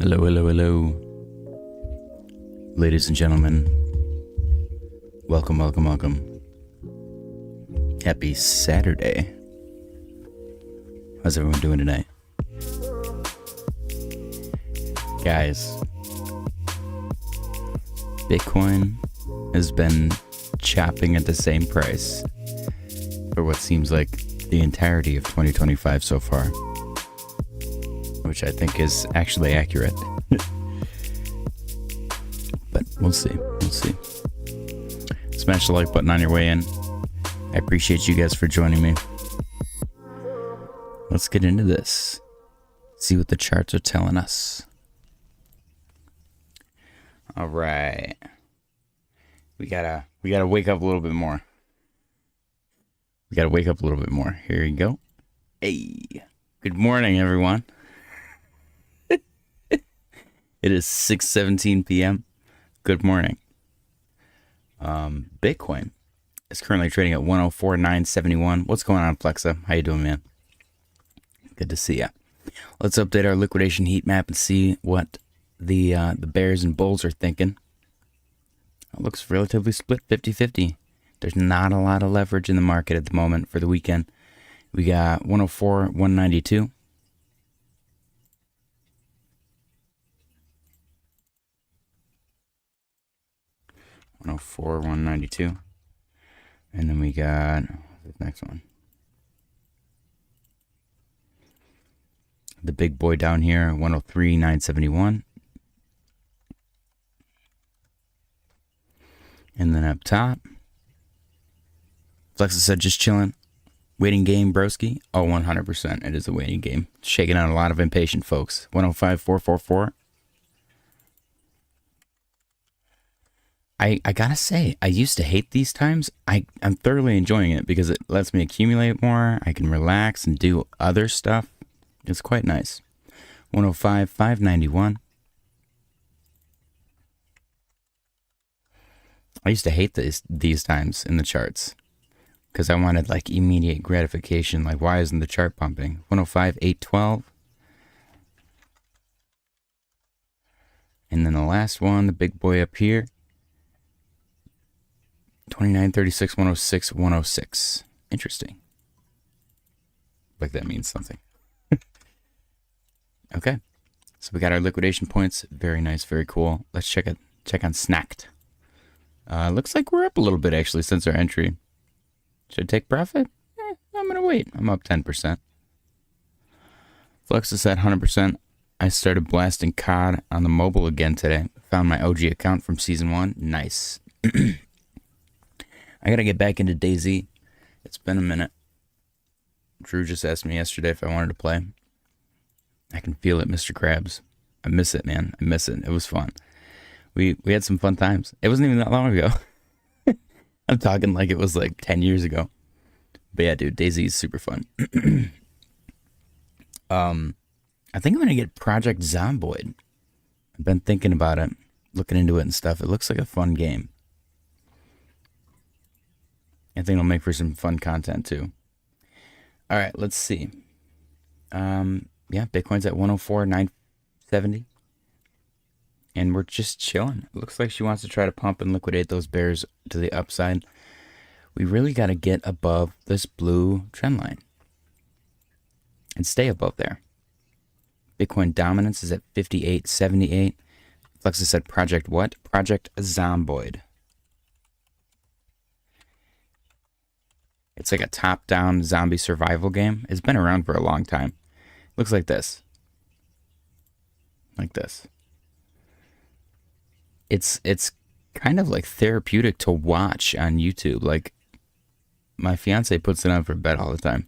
Hello, hello, hello. Ladies and gentlemen, welcome, welcome, welcome. Happy Saturday. How's everyone doing tonight? Guys, Bitcoin has been chopping at the same price for what seems like the entirety of 2025 so far, which I think is actually accurate. But we'll see. Smash the like button on your way in. I appreciate you guys for joining me. Let's get into this. See what the charts are telling us. All right. We gotta wake up a little bit more. Here you go. Hey. Good morning, everyone. It is 6:17 p.m. Good morning. Bitcoin is currently trading at 104,971. What's going on, Flexa? How you doing, man? Good to see ya. Let's update our liquidation heat map and see what the bears and bulls are thinking. It looks relatively split, 50-50. There's not a lot of leverage in the market at the moment for the weekend. We got 104, 192. $104,192, and then we got the next one, the big boy down here, 103,971, and then up top, Flexa said just chilling, waiting game, broski. Oh, 100%, it is a waiting game, shaking out a lot of impatient folks. 105,444. I gotta say, I used to hate these times. I'm thoroughly enjoying it because it lets me accumulate more. I can relax and do other stuff. It's quite nice. 105,591. I used to hate these times in the charts because I wanted like immediate gratification. Like, why isn't the chart pumping? 105,812. And then the last one, the big boy up here. 2936 106 106. Interesting. Like that means something. Okay. So we got our liquidation points. Very nice, very cool. Let's check on SNEK. Looks like we're up a little bit actually since our entry. Should I take profit? I'm gonna wait. I'm up 10%. Flux is at 100%. I started blasting COD on the mobile again today. Found my OG account from season 1. Nice. I gotta get back into DayZ. It's been a minute. Drew just asked me yesterday if I wanted to play. I can feel it, Mr. Krabs. I miss it, man. I miss it. It was fun. We had some fun times. It wasn't even that long ago. I'm talking like it was like 10 years ago. But yeah, dude, DayZ is super fun. I think I'm gonna get Project Zomboid. I've been thinking about it, looking into it and stuff. It looks like a fun game. I think it'll make for some fun content too. All right, let's see. Yeah, Bitcoin's at 104,970. And we're just chilling. It looks like she wants to try to pump and liquidate those bears to the upside. We really got to get above this blue trend line and stay above there. Bitcoin dominance is at 58.78. Flexa said project what? Project Zomboid. It's like a top-down zombie survival game. It's been around for a long time. Looks like this. Like this. It's kind of like therapeutic to watch on YouTube. Like, my fiance puts it on for bed all the time.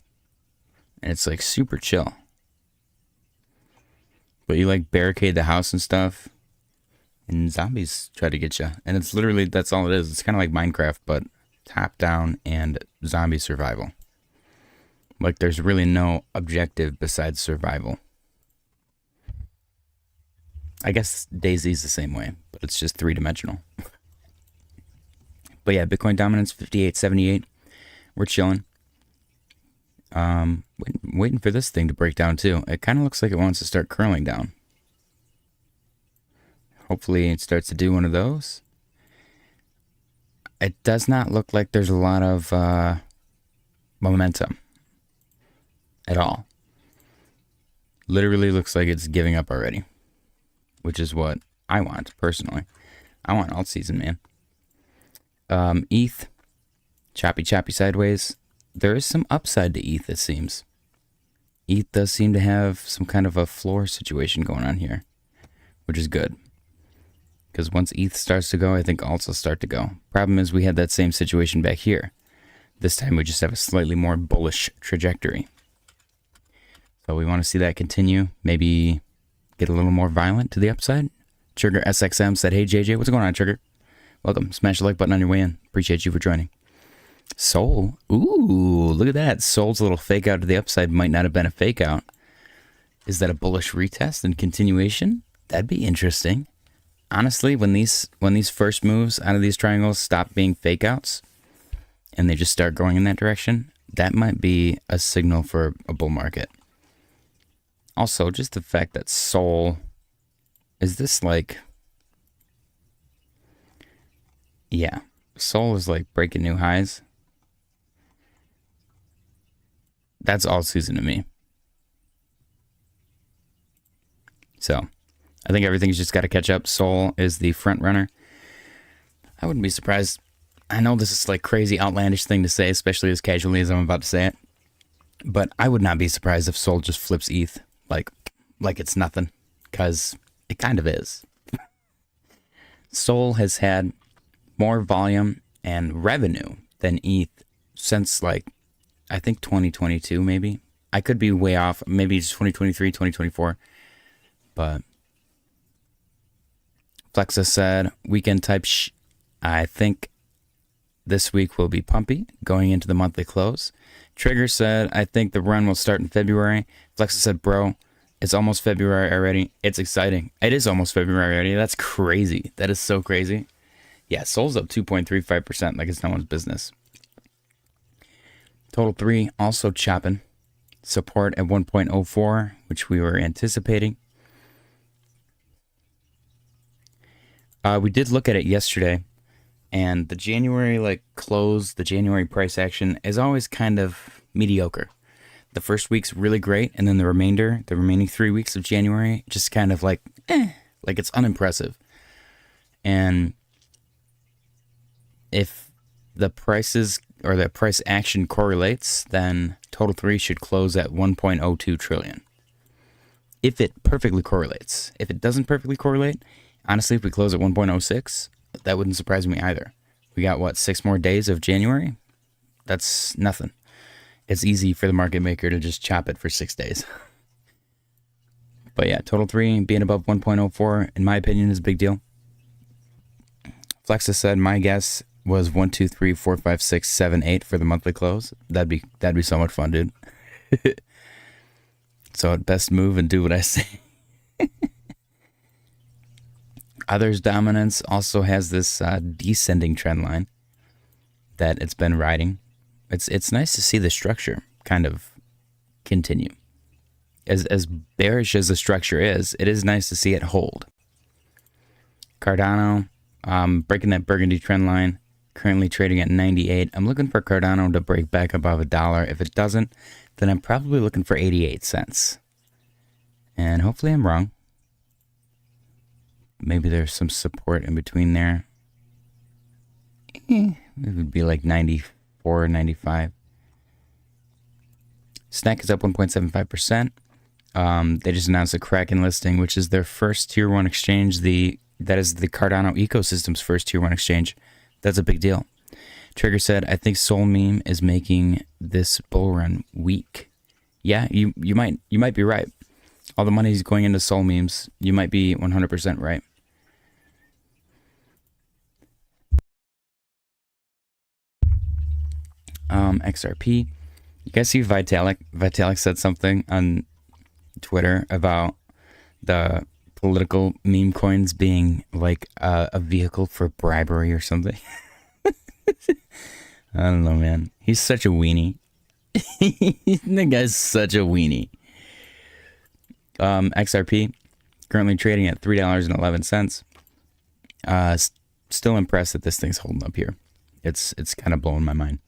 And it's like super chill. But you like barricade the house and stuff. And zombies try to get you. And it's literally, that's all it is. It's kind of like Minecraft, but top down and zombie survival. Like there's really no objective besides survival. I guess DayZ's the same way, but it's just 3-dimensional. But yeah, Bitcoin dominance 58.78. We're chilling. Waiting for this thing to break down too. It kind of looks like it wants to start curling down. Hopefully it starts to do one of those. It does not look like there's a lot of momentum at all. Literally looks like it's giving up already, which is what I want personally. I want Altseason, man. ETH, choppy sideways. There is some upside to ETH, it seems. ETH does seem to have some kind of a floor situation going on here, which is good. Because once ETH starts to go, I think alts will start to go. Problem is we had that same situation back here. This time we just have a slightly more bullish trajectory. So we want to see that continue. Maybe get a little more violent to the upside. Trigger SXM said, hey JJ, what's going on, Trigger? Welcome. Smash the like button on your way in. Appreciate you for joining. Sol. Ooh, look at that. Sol's little fake out to the upside might not have been a fake out. Is that a bullish retest and continuation? That'd be interesting. Honestly, when these first moves out of these triangles stop being fake outs and they just start going in that direction, that might be a signal for a bull market. Also, just the fact that Sol, is this like, yeah, Sol is like breaking new highs. That's Altseason to me. So I think everything's just got to catch up. Sol is the front runner. I wouldn't be surprised. I know this is like crazy outlandish thing to say, especially as casually as I'm about to say it. But I would not be surprised if Sol just flips ETH like it's nothing, because it kind of is. Sol has had more volume and revenue than ETH since like, I think 2022 maybe. I could be way off. Maybe it's 2023, 2024. But Flexa said, weekend type I think this week will be pumpy going into the monthly close. Trigger said, I think the run will start in February. Flexa said, bro, it's almost February already. It's exciting. It is almost February already. That's crazy. That is so crazy. Yeah, Sol's up 2.35% like it's no one's business. Total 3 also chopping. Support at 1.04, which we were anticipating. We did look at it yesterday, and the January close, the January price action is always kind of mediocre. The first week's really great, and then the remaining 3 weeks of January, just kind of like it's unimpressive. And if the prices or the price action correlates, then total 3 should close at 1.02 trillion. If it perfectly correlates. If it doesn't perfectly correlate, honestly, if we close at 1.06, that wouldn't surprise me either. We got, what, 6 more days of January? That's nothing. It's easy for the market maker to just chop it for 6 days. But yeah, total 3 being above 1.04, in my opinion, is a big deal. Flexa said, my guess was 1, 2, 3, 4, 5, 6, 7, 8 for the monthly close. That'd be so much fun, dude. So I'd best move and do what I say. Others dominance also has this descending trend line that it's been riding. It's nice to see the structure kind of continue. As bearish as the structure is, it is nice to see it hold. Cardano breaking that burgundy trend line, currently trading at 98. I'm looking for Cardano to break back above $1. If it doesn't, then I'm probably looking for 88 cents. And hopefully I'm wrong. Maybe there's some support in between there. It would be like 94, 95. SNEK is up 1.75%. They just announced a Kraken listing, which is their first tier 1 exchange. That is the Cardano ecosystem's first tier 1 exchange. That's a big deal. Trigger said, I think Sol Meme is making this bull run weak. Yeah, you might be right. All the money is going into Sol Memes. You might be 100% right. XRP. You guys see Vitalik? Vitalik said something on Twitter about the political meme coins being like a vehicle for bribery or something. I don't know, man. He's such a weenie. The guy's such a weenie. XRP currently trading at $3.11. Still impressed that this thing's holding up here. It's kind of blowing my mind.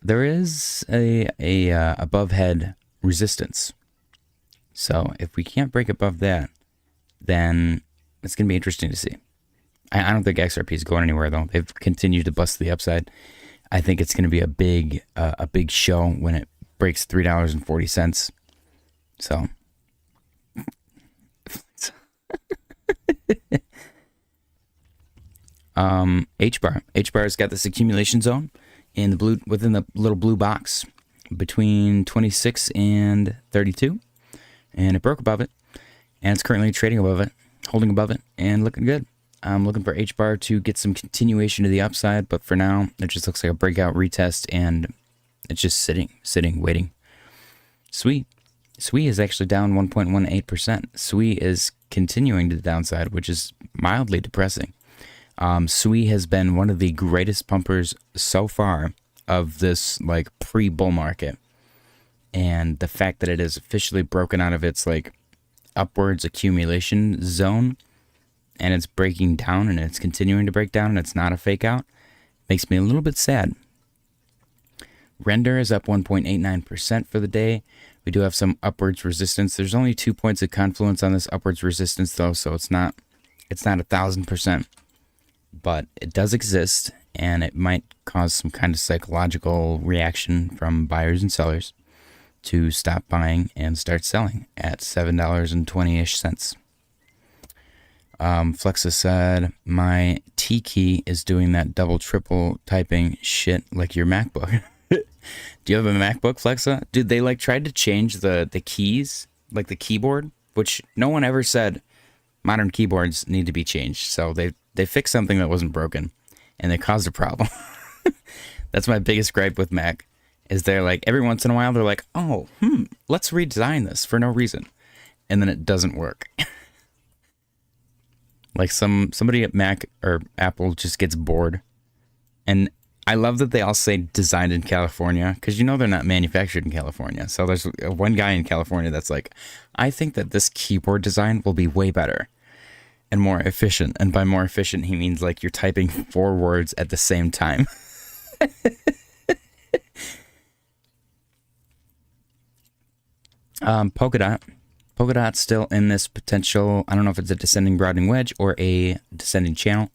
There is a above head resistance. So if we can't break above that, then it's going to be interesting to see. I don't think XRP is going anywhere, though. They've continued to bust the upside. I think it's going to be a big show when it breaks $3.40. So HBAR. HBAR's got this accumulation zone in the blue, within the little blue box between 26 and 32, and it broke above it, and it's currently trading above it, holding above it, and looking good. I'm looking for HBAR to get some continuation to the upside, but for now, it just looks like a breakout retest, and it's just sitting, waiting. SWE is actually down 1.18%. SWE is continuing to the downside, which is mildly depressing. SWE has been one of the greatest pumpers so far of this like pre-bull market, and the fact that it is officially broken out of its like upwards accumulation zone, and it's breaking down, and it's continuing to break down, and it's not a fake out, makes me a little bit sad. Render is up 1.89% for the day. We do have some upwards resistance. There's only 2 points of confluence on this upwards resistance though, so it's not 1,000%. But it does exist, and it might cause some kind of psychological reaction from buyers and sellers to stop buying and start selling at $7.20-ish. Flexa said, my T key is doing that double triple typing shit like your MacBook. Do you have a MacBook, Flexa? Dude, they like tried to change the keys, like the keyboard, which no one ever said modern keyboards need to be changed. So they fixed something that wasn't broken, and they caused a problem. That's my biggest gripe with Mac, is they're like, every once in a while, they're like, oh, let's redesign this for no reason. And then it doesn't work. Like somebody at Mac or Apple just gets bored. And I love that they all say designed in California, because you know they're not manufactured in California. So there's one guy in California that's like, I think that this keyboard design will be way better and more efficient. And by more efficient, he means like you're typing 4 words at the same time. Polkadot's still in this potential, I don't know if it's a descending broadening wedge or a descending channel.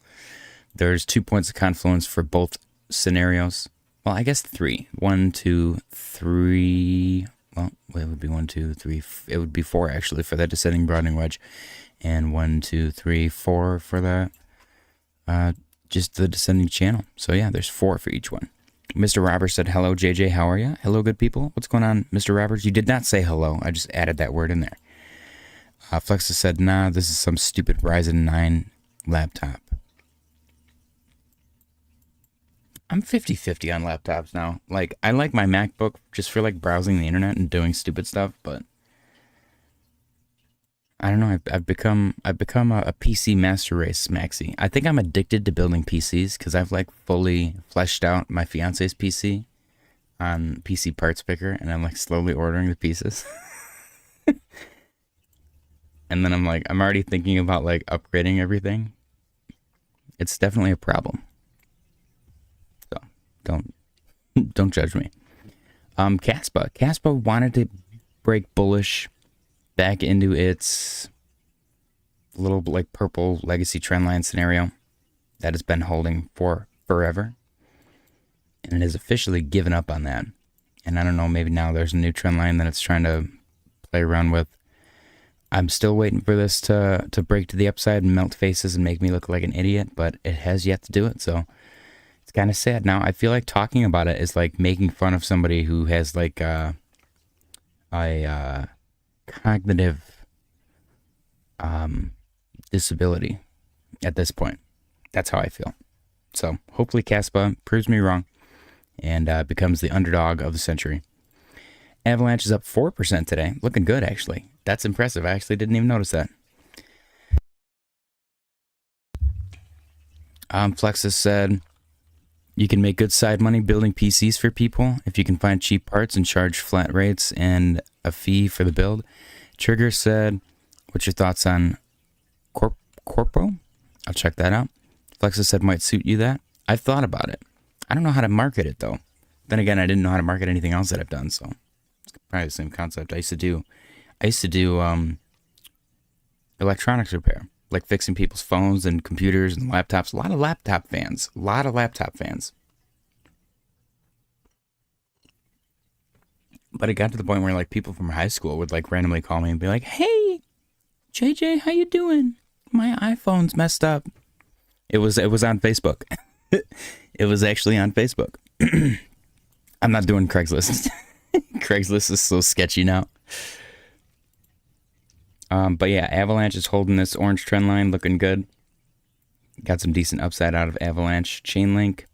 There's 2 points of confluence for both scenarios. Well, I guess 3. 1, 2, 3. Well, it would be 1, 2, 3. It would be 4 actually for that descending broadening wedge. And 1, 2, 3, 4 for the just the descending channel. So yeah, there's 4 for each one. Mr. Roberts said, hello, JJ, how are you? Hello, good people. What's going on, Mr. Roberts? You did not say hello. I just added that word in there. Flexa said, nah, this is some stupid Ryzen 9 laptop. I'm 50-50 on laptops now. Like, I like my MacBook just for like browsing the internet and doing stupid stuff, but I don't know. I've become a PC master race maxi. I think I'm addicted to building PCs because I've like fully fleshed out my fiance's PC on PC Parts Picker, and I'm like slowly ordering the pieces. And then I'm already thinking about like upgrading everything. It's definitely a problem. So don't judge me. Kaspa wanted to break bullish back into its little like purple legacy trendline scenario that has been holding for forever, and it has officially given up on that. And I don't know, maybe now there's a new trendline that it's trying to play around with. I'm still waiting for this to break to the upside and melt faces and make me look like an idiot, but it has yet to do it, so it's kind of sad. Now I feel like talking about it is like making fun of somebody who has like a cognitive disability at this point. That's how I feel. So hopefully Kaspa proves me wrong and becomes the underdog of the century. Avalanche is up 4% today. Looking good, actually. That's impressive. I actually didn't even notice that. Flexus said, you can make good side money building PCs for people if you can find cheap parts and charge flat rates and a fee for the build. Trigger said, what's your thoughts on Corpo? I'll check that out. Flexa said might suit you that. I've thought about it. I don't know how to market it though. Then again, I didn't know how to market anything else that I've done, so it's probably the same concept. I used to do electronics repair, like fixing people's phones and computers and laptops. A lot of laptop fans. But it got to the point where like people from high school would like randomly call me and be like, "Hey, JJ, how you doing? My iPhone's messed up." It was on Facebook. It was actually on Facebook. I'm not doing Craigslist. Craigslist is so sketchy now. But yeah, Avalanche is holding this orange trend line, looking good. Got some decent upside out of Avalanche. Chainlink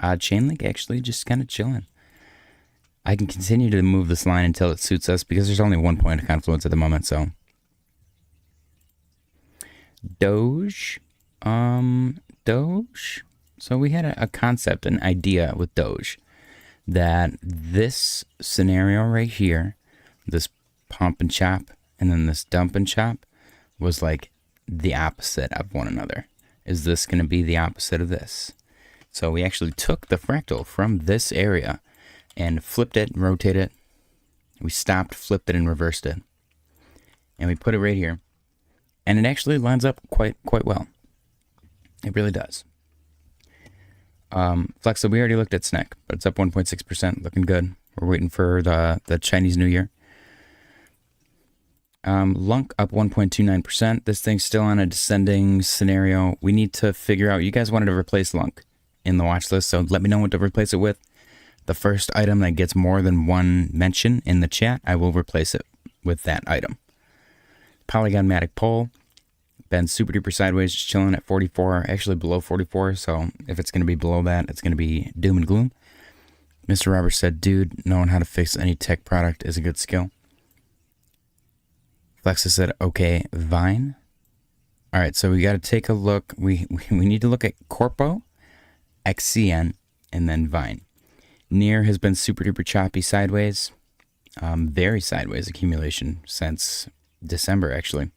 actually just kind of chilling. I can continue to move this line until it suits us because there's only 1 point of confluence at the moment. So Doge. So we had a concept, an idea with Doge that this scenario right here, this pump and chop, and then this dump and chop was like the opposite of one another. Is this going to be the opposite of this? So we actually took the fractal from this area and flipped it and rotated it. We stopped, flipped it, and reversed it. And we put it right here. And it actually lines up quite well. It really does. Flexa, we already looked at SNEK, but it's up 1.6%, looking good. We're waiting for the Chinese New Year. Lunk up 1.29%. This thing's still on a descending scenario. We need to figure out, you guys wanted to replace Lunk in the watch list, so let me know what to replace it with. The first item that gets more than one mention in the chat, I will replace it with that item. Polygon-matic pole. Been super duper sideways, just chilling at 44, actually below 44. So if it's going to be below that, it's going to be doom and gloom. Mr. Roberts said, dude, knowing how to fix any tech product is a good skill. Flexa said, okay, Vine. All right, so we got to take a look. We need to look at Corpo, XCN, and then Vine. Near has been super duper choppy sideways. Very sideways accumulation since December, actually.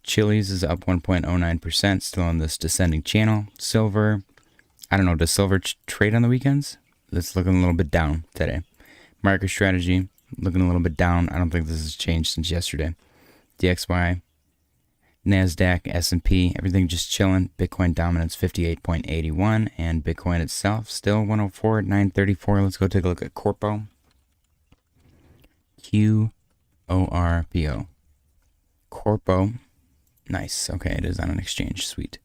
Chili's is up 1.09%, still on this descending channel. Silver, I don't know, does silver trade on the weekends? It's looking a little bit down today. MicroStrategy, looking a little bit down. I don't think this has changed since yesterday. DXY, NASDAQ, S&P, everything just chilling. Bitcoin dominance 58.81, and Bitcoin itself still 104 at 934. Let's go take a look at Corpo. QORPO. Corpo. Nice. Okay, it is on an exchange. Sweet.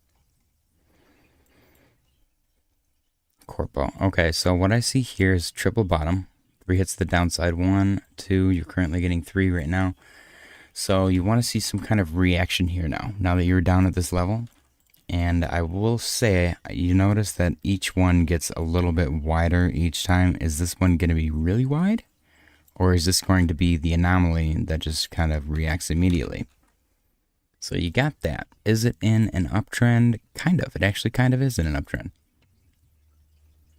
Corpo. Okay, so what I see here is triple bottom. 3 hits the downside. 1, 2. You're currently getting 3 right now. So you want to see some kind of reaction here now that you're down at this level. And I will say, you notice that each one gets a little bit wider each time. Is this one going to be really wide? Or is this going to be the anomaly that just kind of reacts immediately? So you got that. Is it in an uptrend? Kind of. It actually kind of is in an uptrend.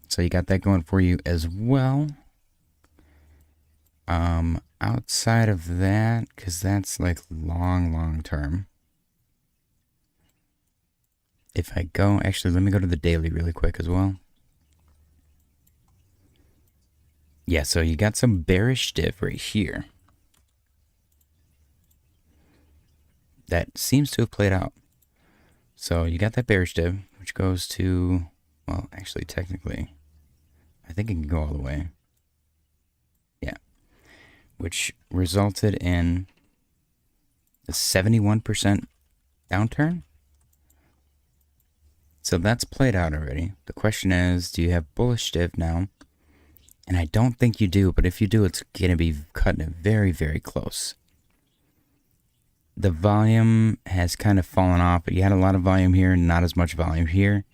So you got that going for you as well. Outside of that, because that's like long term. If I go, actually, let me go to the daily really quick as well. Yeah, so you got some bearish div right here. That seems to have played out. So you got that bearish div, which goes to, well, actually, technically, I think it can go all the way. Yeah. Which resulted in a 71% downturn. So that's played out already. The question is, do you have bullish div now? And I don't think you do, but if you do, it's going to be cutting it very close. The volume has kind of fallen off, but you had a lot of volume here, not as much volume here.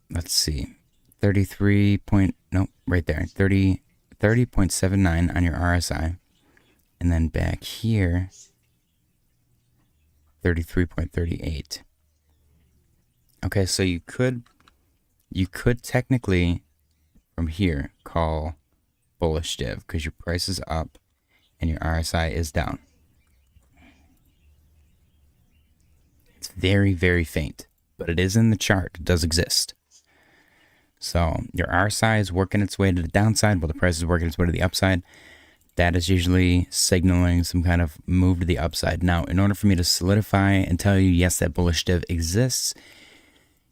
Let's see. 33 point, nope, right there. 30.79 on your RSI. And then back here, 33.38. Okay, so you could technically from here call bullish div because your price is up and your RSI is down. It's very, very faint, but it is in the chart. It does exist. So your RSI is working its way to the downside while the price is working its way to the upside. That is usually signaling some kind of move to the upside. Now, in order for me to solidify and tell you, yes, that bullish div exists,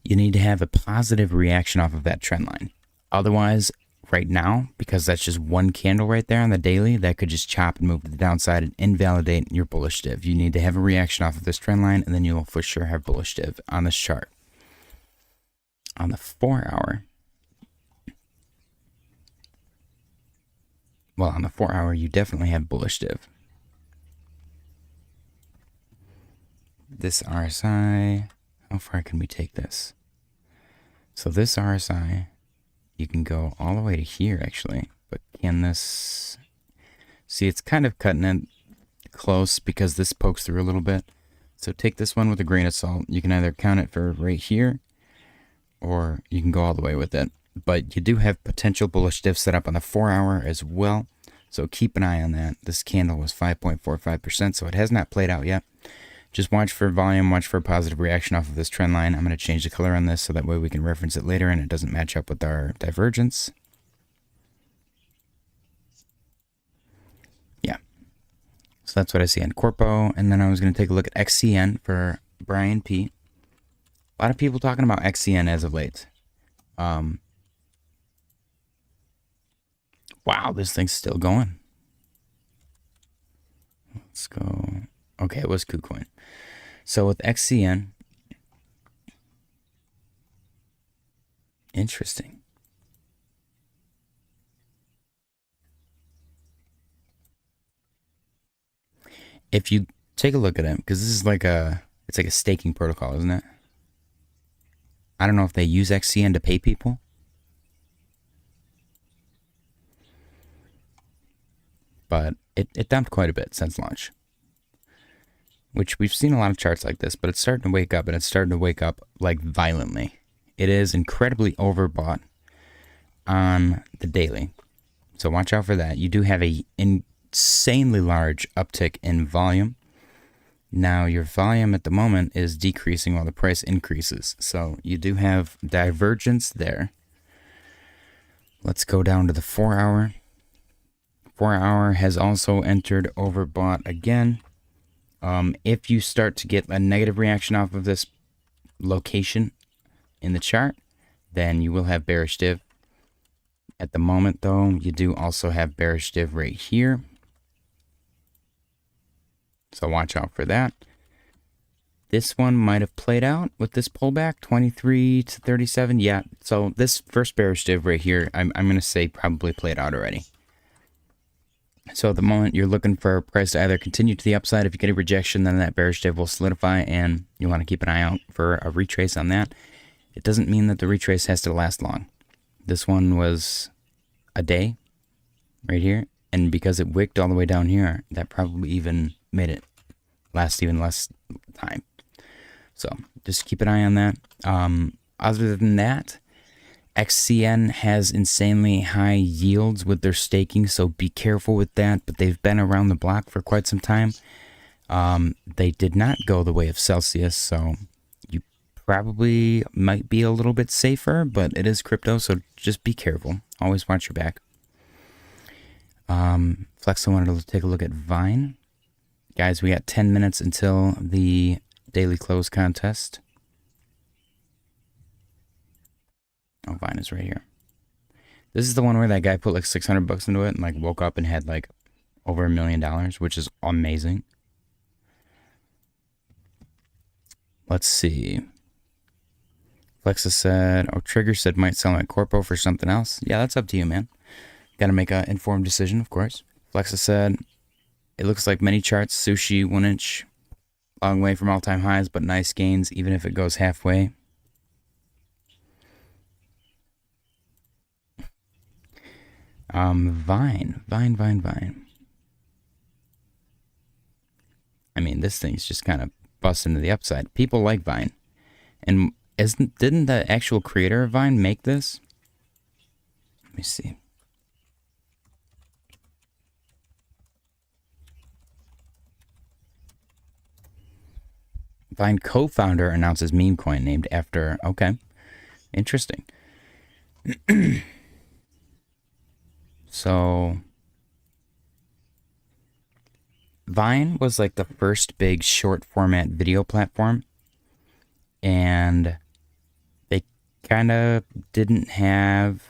you need to have a positive reaction off of that trend line. Otherwise, right now, because that's just one candle right there on the daily, that could just chop and move to the downside and invalidate your bullish div. You need to have a reaction off of this trend line, and then you'll for sure have bullish div on this chart. On the 4 hour, well, on the 4 hour, you definitely have bullish div. This RSI, how far can we take this? So this RSI, you can go all the way to here actually, but can this, see, it's kind of cutting it close because this pokes through a little bit. So take this one with a grain of salt. You can either count it for right here, or you can go all the way with it. But you do have potential bullish div set up on the 4 hour as well. So keep an eye on that. This candle was 5.45%, so it has not played out yet. Just watch for volume, watch for a positive reaction off of this trend line. I'm going to change the color on this so that way we can reference it later and it doesn't match up with our divergence. Yeah. So that's what I see on Corpo. And then I was going to take a look at XCN for Brian P. A lot of people talking about XCN as of late. Wow, this thing's still going. Let's go. Okay, it was KuCoin. So with XCN, interesting. If you take a look at it, because this is like it's like a staking protocol, isn't it? I don't know if they use XCN to pay people. But it dumped quite a bit since launch. Which we've seen a lot of charts like this, but it's starting to wake up, and it's starting to wake up like violently. It is incredibly overbought on the daily. So watch out for that. You do have a insanely large uptick in volume. Now your volume at the moment is decreasing while the price increases. So you do have divergence there. Let's go down to the 4 hour. 4 hour has also entered overbought again. If you start to get a negative reaction off of this location in the chart, then you will have bearish div. At the moment, though, you do also have bearish div right here. So watch out for that. This one might have played out with this pullback, 23 to 37. Yeah, so this first bearish div right here, I'm going to say probably played out already. So at the moment, you're looking for a price to either continue to the upside. If you get a rejection, then that bearish div will solidify, and you want to keep an eye out for a retrace on that. It doesn't mean that the retrace has to last long. This one was a day right here, and because it wicked all the way down here, that probably even made it last even less time. So just keep an eye on that. Other than that, XCN has insanely high yields with their staking, so be careful with that, but they've been around the block for quite some time. They did not go the way of Celsius, so you probably might be a little bit safer, but it is crypto, so just be careful. Always watch your back. Flex, I wanted to take a look at Vine. Guys, we got 10 minutes until the daily close contest. Oh, Vine is right here. This is the one where that guy put like 600 bucks into it and like woke up and had like over $1 million, which is amazing. Let's see. Flexa said, oh, Trigger said might sell my Corpo for something else. Yeah, that's up to you, man. Got to make an informed decision, of course. Flexa said, it looks like many charts, sushi, 1 inch, long way from all-time highs, but nice gains, even if it goes halfway. Vine. I mean, this thing's just kind of busting to the upside. People like Vine. And didn't the actual creator of Vine make this? Let me see. Vine co-founder announces meme coin named after. Okay, interesting. So Vine was like the first big short format video platform, and they kind of didn't have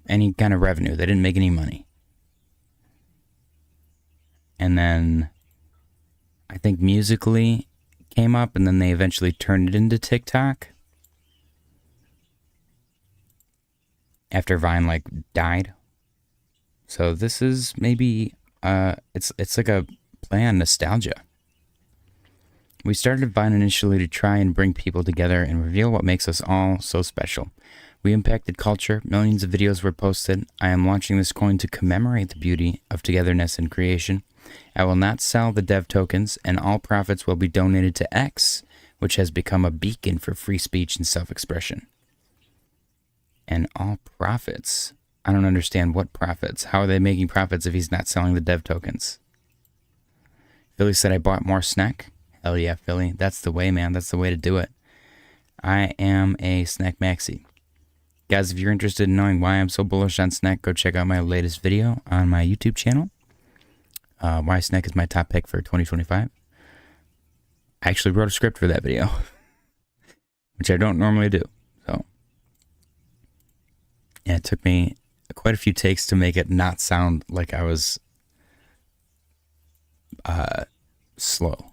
any kind of revenue. They didn't make any money. And then I think Musically came up, and then they eventually turned it into TikTok after Vine like died. So this is maybe it's like a play on nostalgia. We started Vine initially to try and bring people together and reveal what makes us all so special. We impacted culture. Millions of videos were posted. I am launching this coin to commemorate the beauty of togetherness and creation. I will not sell the dev tokens, and all profits will be donated to X, which has become a beacon for free speech and self-expression. And all profits? I don't understand what profits. How are they making profits if he's not selling the dev tokens? Philly said, I bought more SNEK. Hell yeah, Philly. That's the way, man. That's the way to do it. I am a SNEK maxi. Guys, if you're interested in knowing why I'm so bullish on SNEK, go check out my latest video on my YouTube channel. Why SNEK is my top pick for 2025. I actually wrote a script for that video, which I don't normally do. So, yeah, it took me quite a few takes to make it not sound like I was slow.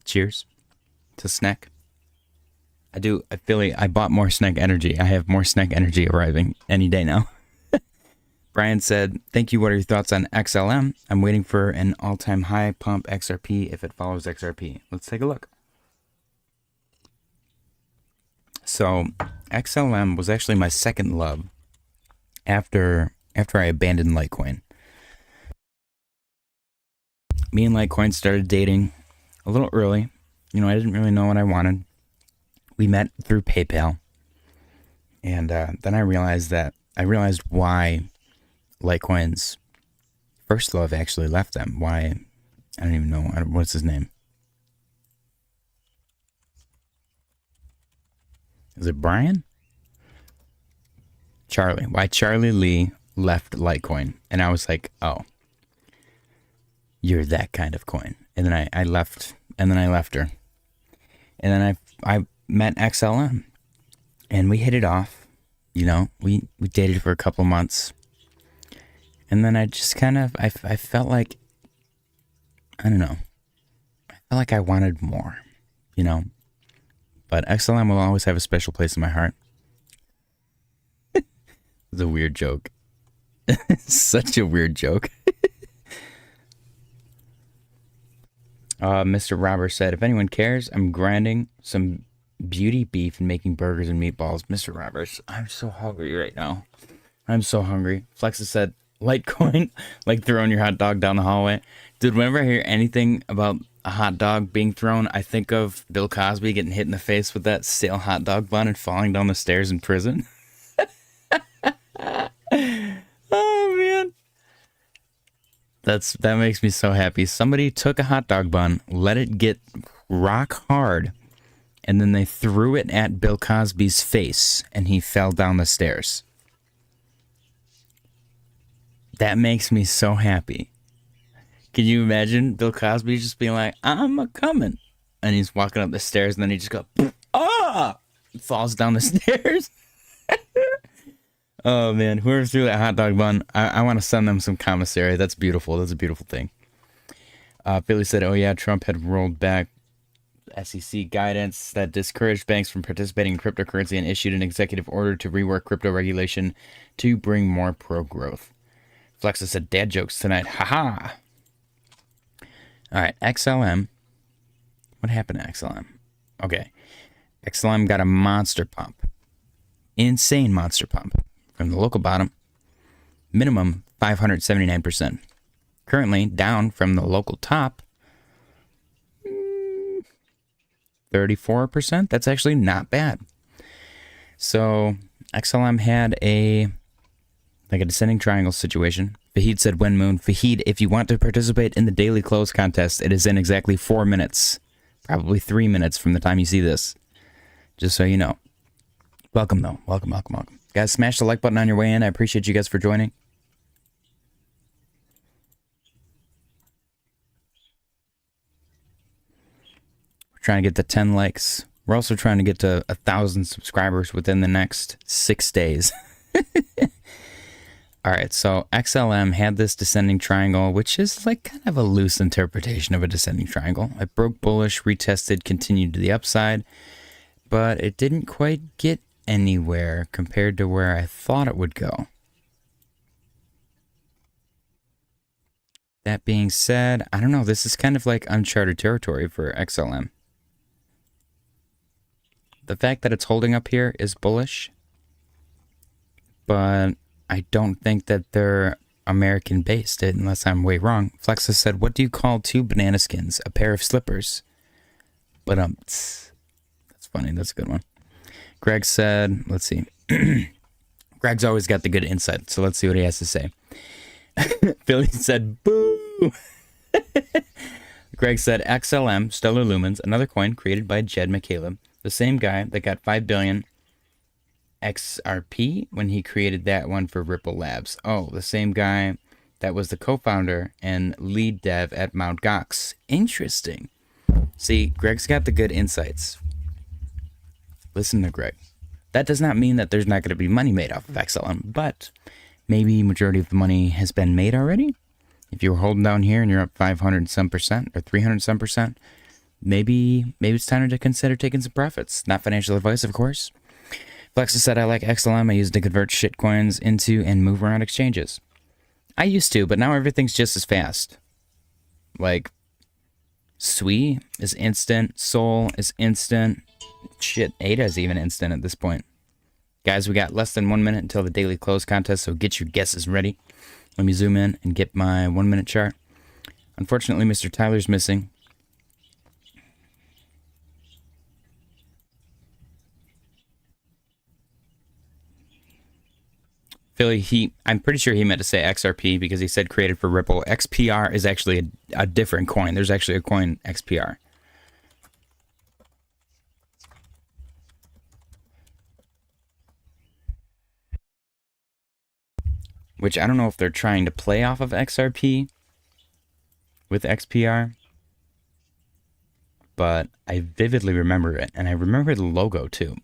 Cheers to SNEK. I bought more SNEK energy. I have more SNEK energy arriving any day now. Brian said, thank you. What are your thoughts on XLM? I'm waiting for an all-time high pump XRP if it follows XRP. Let's take a look. So XLM was actually my second love after I abandoned Litecoin. Me and Litecoin started dating a little early. You know, I didn't really know what I wanted. We met through PayPal. And then I realized why Litecoin's first love actually left them. Why? I don't even know. What's his name? Is it Brian? Charlie. Why Charlie Lee left Litecoin. And I was like, oh, you're that kind of coin. And then I left. And then I left her. And then I met XLM. And we hit it off. You know, we dated for a couple months. And then I just kind of, I felt like, I don't know. I felt like I wanted more, you know. But XLM will always have a special place in my heart. It's a weird joke. Such a weird joke. Mr. Robert said, if anyone cares, I'm grinding some beauty beef and making burgers and meatballs. Mr. Roberts, I'm so hungry right now. I'm so hungry. Flexa said, Litecoin, like throwing your hot dog down the hallway. Dude, whenever I hear anything about a hot dog being thrown, I think of Bill Cosby getting hit in the face with that stale hot dog bun and falling down the stairs in prison. Oh, man. That makes me so happy. Somebody took a hot dog bun, let it get rock hard, and then they threw it at Bill Cosby's face, and he fell down the stairs. That makes me so happy. Can you imagine Bill Cosby just being like, I'm a-coming? And he's walking up the stairs, and then he just goes, ah! Falls down the stairs. Oh, man. Whoever threw that hot dog bun, I want to send them some commissary. That's beautiful. That's a beautiful thing. Philly said, oh, yeah, Trump had rolled back SEC guidance that discouraged banks from participating in cryptocurrency and issued an executive order to rework crypto regulation to bring more pro-growth. Flexa said, dad jokes tonight. Haha. All right, XLM. What happened to XLM? Okay. XLM got a monster pump. Insane monster pump. From the local bottom, minimum 579%. Currently down from the local top, 34%. That's actually not bad. So XLM had a Like a descending triangle situation. Fahid said, when moon. Fahid, if you want to participate in the daily close contest, it is in exactly 4 minutes. Probably 3 minutes from the time you see this. Just so you know. Welcome, though. Welcome, welcome, welcome. Guys, smash the like button on your way in. I appreciate you guys for joining. We're trying to get to 10 likes. We're also trying to get to 1,000 subscribers within the next 6 days. All right, so XLM had this descending triangle, which is like kind of a loose interpretation of a descending triangle. It broke bullish, retested, continued to the upside, but it didn't quite get anywhere compared to where I thought it would go. That being said, I don't know, this is kind of like uncharted territory for XLM. The fact that it's holding up here is bullish, but I don't think that they're American-based, unless I'm way wrong. Flexa said, what do you call 2 banana skins? A pair of slippers. But that's funny. That's a good one. Greg said, let's see. Greg's always got the good insight, so let's see what he has to say. Philly said, boo! Greg said, XLM, Stellar Lumens, another coin created by Jed McCaleb, the same guy that got 5 billion XRP when he created that one for Ripple Labs. Oh, the same guy that was the co-founder and lead dev at Mt. Gox. Interesting. See, Greg's got the good insights. Listen to Greg. That does not mean that there's not going to be money made off of XLM, but maybe majority of the money has been made already. If you were holding down here and you're up 500 some percent or 300 some percent, maybe it's time to consider taking some profits. Not financial advice, of course. Flexa said, I like XLM. I use it to convert shitcoins into and move around exchanges. I used to, but now everything's just as fast. Like, SWE is instant. SOL is instant. Shit, ADA is even instant at this point. Guys, we got less than 1 minute until the daily close contest, so get your guesses ready. Let me zoom in and get my 1 minute chart. Unfortunately, Mr. Tyler's missing. Philly, I'm pretty sure he meant to say XRP because he said created for Ripple. XPR is actually a different coin. There's actually a coin XPR. Which I don't know if they're trying to play off of XRP with XPR. But I vividly remember it. And I remember the logo too.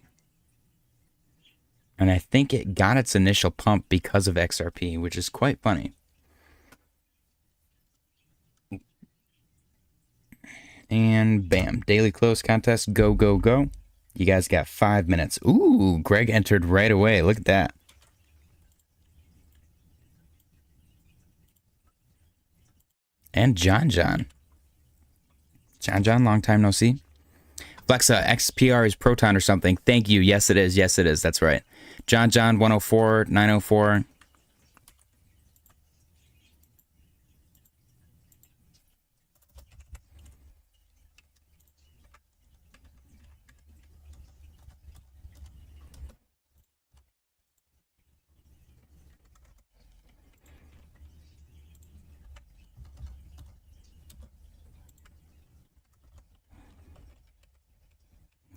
And I think it got its initial pump because of XRP, which is quite funny. And bam, daily close contest, go, go, go. You guys got 5 minutes. Ooh, Greg entered right away. Look at that. And John, long time no see. Flexa, XPR is Proton or something. Thank you. Yes, it is. Yes, it is. That's right. John, 104, 904.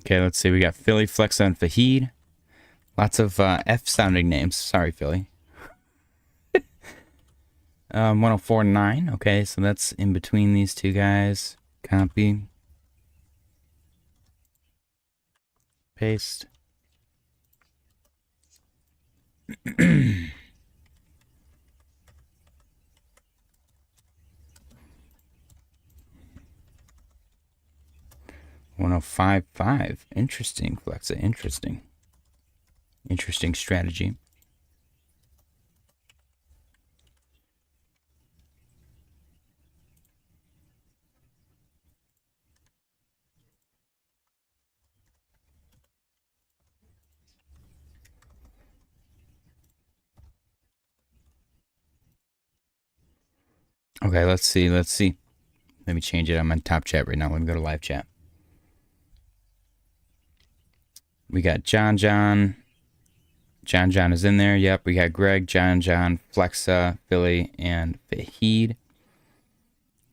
Okay, let's see. We got Philly, Flexa, and Fahid. Lots of F-sounding names. Sorry, Philly. 1049. Okay, so that's in between these two guys. Copy. Paste. $1055. Interesting, Flexa. Interesting. Interesting strategy. Okay, let's see. Let me change it. I'm on top chat right now. Let me go to live chat. We got John, John is in there. Yep, we got Greg, John, Flexa, Philly, and Fahid.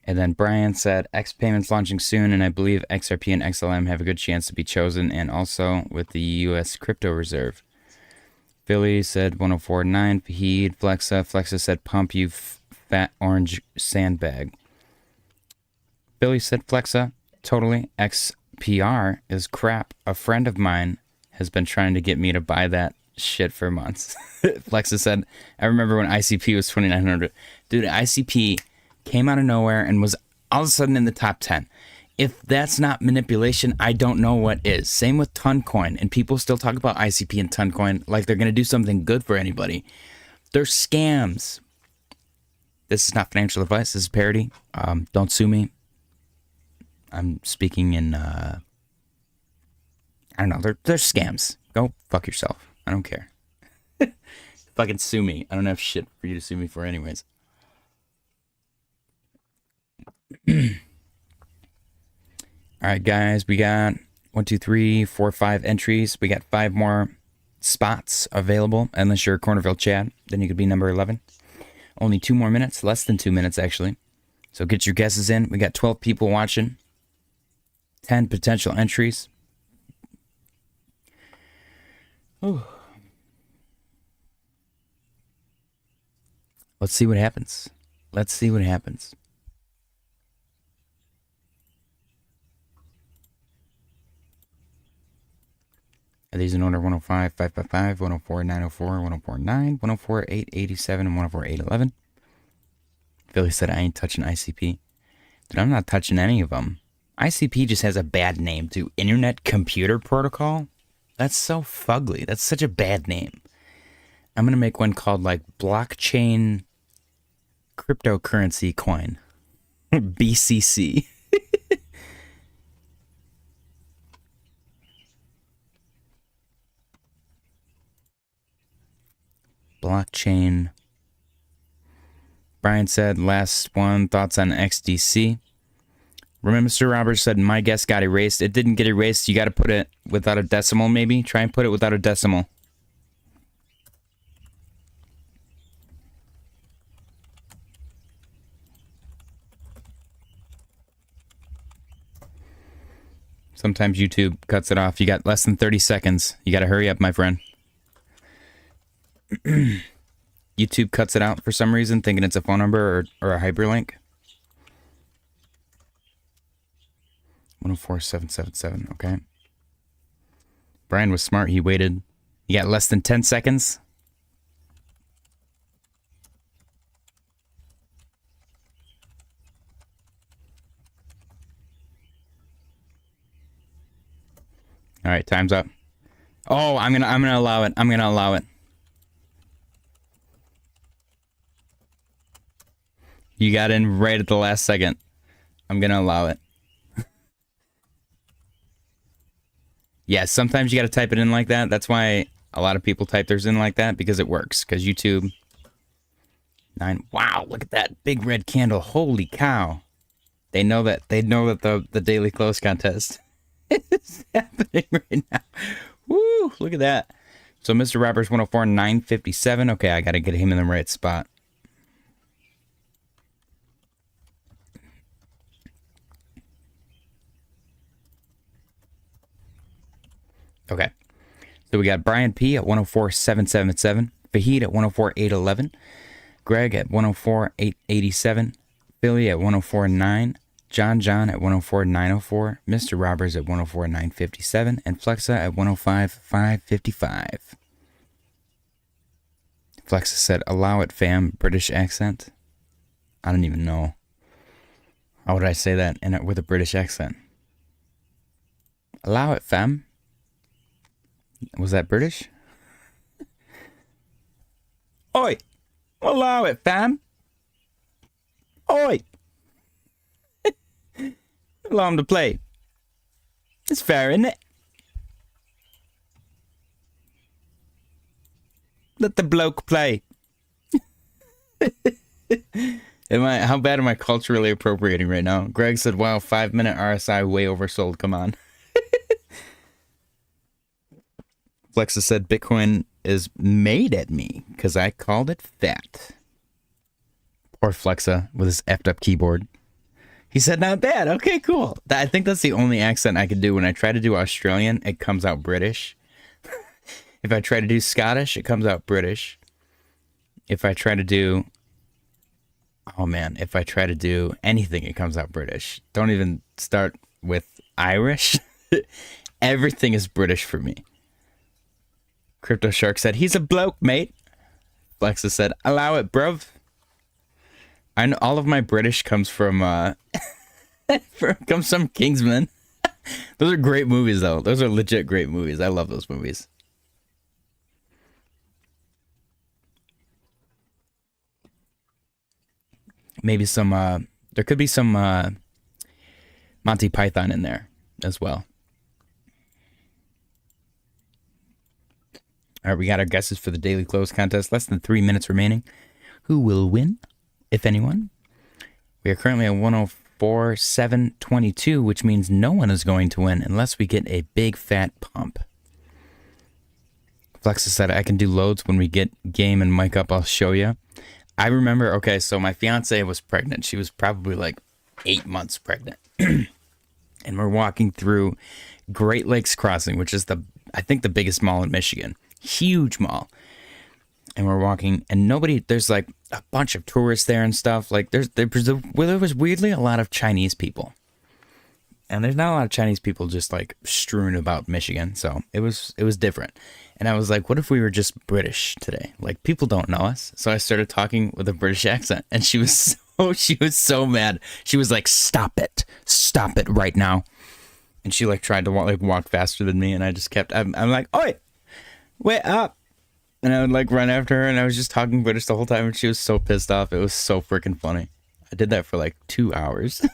And then Brian said, X payments launching soon, and I believe XRP and XLM have a good chance to be chosen, and also with the U.S. crypto reserve. Philly said 104.9. Fahid, Flexa said, pump you fat orange sandbag. Philly said, Flexa, totally. XPR is crap. A friend of mine has been trying to get me to buy that shit for months. Flexa said, I remember when ICP was 2,900. Dude, ICP came out of nowhere and was all of a sudden in the top 10. If that's not manipulation, I don't know what is. Same with Toncoin, and people still talk about ICP and Toncoin like they're going to do something good for anybody. They're scams. This is not financial advice. This is parody. Don't sue me. I'm speaking in, I don't know. They're scams. Go fuck yourself. I don't care. Fucking sue me. I don't have shit for you to sue me for anyways. All right, guys, we got 1, 2, 3, 4, 5 entries. We got 5 more spots available. Unless you're a Cornerville Chad, then you could be number 11. Only 2 more minutes, less than 2 minutes actually. So get your guesses in. We got 12 people watching, 10 potential entries. Ooh. Let's see what happens. Let's see what happens. Are these in order? 105, 555, 104, 904, 104, 9, 104, 887, and 104, 811. Philly said, I ain't touching ICP. Dude, I'm not touching any of them. ICP just has a bad name, too. Internet Computer Protocol? That's so fugly. That's such a bad name. I'm going to make one called, like, Blockchain Cryptocurrency Coin. BCC. Blockchain. Brian said, last one, thoughts on XDC. Remember, Mr. Roberts said, my guess got erased. It didn't get erased. You got to put it without a decimal, maybe. Try and put it without a decimal. Sometimes YouTube cuts it off. You got less than 30 seconds. You got to hurry up, my friend. YouTube cuts it out for some reason, thinking it's a phone number or a hyperlink. 104777, okay. Brian was smart. He waited. You got less than 10 seconds. All right, time's up. Oh, I'm gonna allow it. I'm gonna allow it. You got in right at the last second. I'm gonna allow it. Yeah, sometimes you gotta type it in like that. That's why a lot of people type theirs in like that, because it works. Because YouTube 9. Wow, look at that big red candle. Holy cow! They know that the daily close contest is happening right now. Woo! Look at that. So Mr. Roberts 104 957. Okay, I gotta get him in the right spot. Okay, so we got Brian P at 104.777, Fahid at 104.811, Greg at 104.887, Philly at 104.9, John at 104.904, Mr. Roberts at 104.957, and Flexa at 105.555. Flexa said, allow it, fam, British accent. I don't even know. How would I say that with a British accent? Allow it, fam. Was that British? Oi! Allow it, fam! Oi! Allow him to play. It's fair, isn't it? Let the bloke play. How bad am I culturally appropriating right now? Greg said, wow, 5-minute RSI way oversold. Come on. Flexa said Bitcoin is made at me because I called it fat. Poor Flexa with his effed up keyboard. He said, not bad. Okay, cool. I think that's the only accent I could do. When I try to do Australian, it comes out British. If I try to do Scottish, it comes out British. If I try to do... Oh, man. If I try to do anything, it comes out British. Don't even start with Irish. Everything is British for me. Crypto Shark said, he's a bloke, mate. Flexa said, allow it, bruv. I know all of my British comes from comes from Kingsman. Those are great movies, though. Those are legit great movies. I love those movies. Maybe some there could be some Monty Python in there as well. All right, we got our guesses for the daily close contest. Less than 3 minutes remaining. Who will win, if anyone? We are currently at 104,722, which means no one is going to win unless we get a big fat pump. Flexa said, I can do loads when we get game and mic up. I'll show you. I remember, okay, so my fiance was pregnant. She was probably like 8 months pregnant. And we're walking through Great Lakes Crossing, which is I think the biggest mall in Michigan. Huge mall. And we're walking, and there's like a bunch of tourists there and stuff. Like there was weirdly a lot of Chinese people. And there's not a lot of Chinese people just like strewn about Michigan. So it was different. And I was like, what if we were just British today? Like, people don't know us. So I started talking with a British accent, and she was so mad. She was like, stop it right now. And she like tried to walk faster than me, and I just kept, I'm like, oi, wait up. And I would like run after her, and I was just talking British the whole time, and she was so pissed off. It was so freaking funny. I did that for like 2 hours.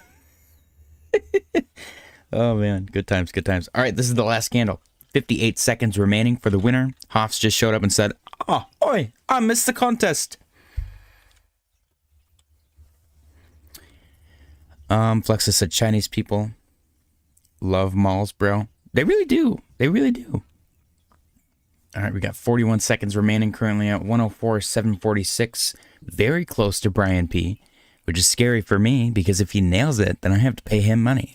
Oh man, good times, good times. All right, this is the last candle. 58 seconds remaining for the winner. Hoffs just showed up and said, oh, oi, I missed the contest. Flexa said, Chinese people love malls, bro. They really do. They really do. All right, we got 41 seconds remaining, currently at 104,746. Very close to Brian P., which is scary for me, because if he nails it, then I have to pay him money.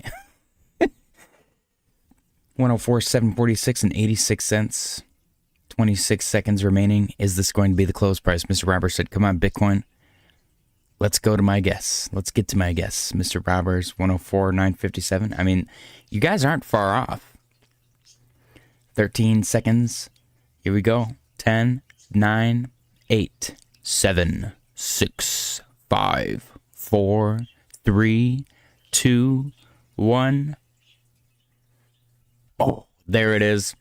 104,746 and 86 cents. 26 seconds remaining. Is this going to be the close price? Mr. Roberts said, come on, Bitcoin. Let's go to my guess. Let's get to my guess. Mr. Roberts, 104,957. I mean, you guys aren't far off. 13 seconds. Here we go. 10, 9, 8, 7, 6, 5, 4, 3, 2, 1. Oh, there it is.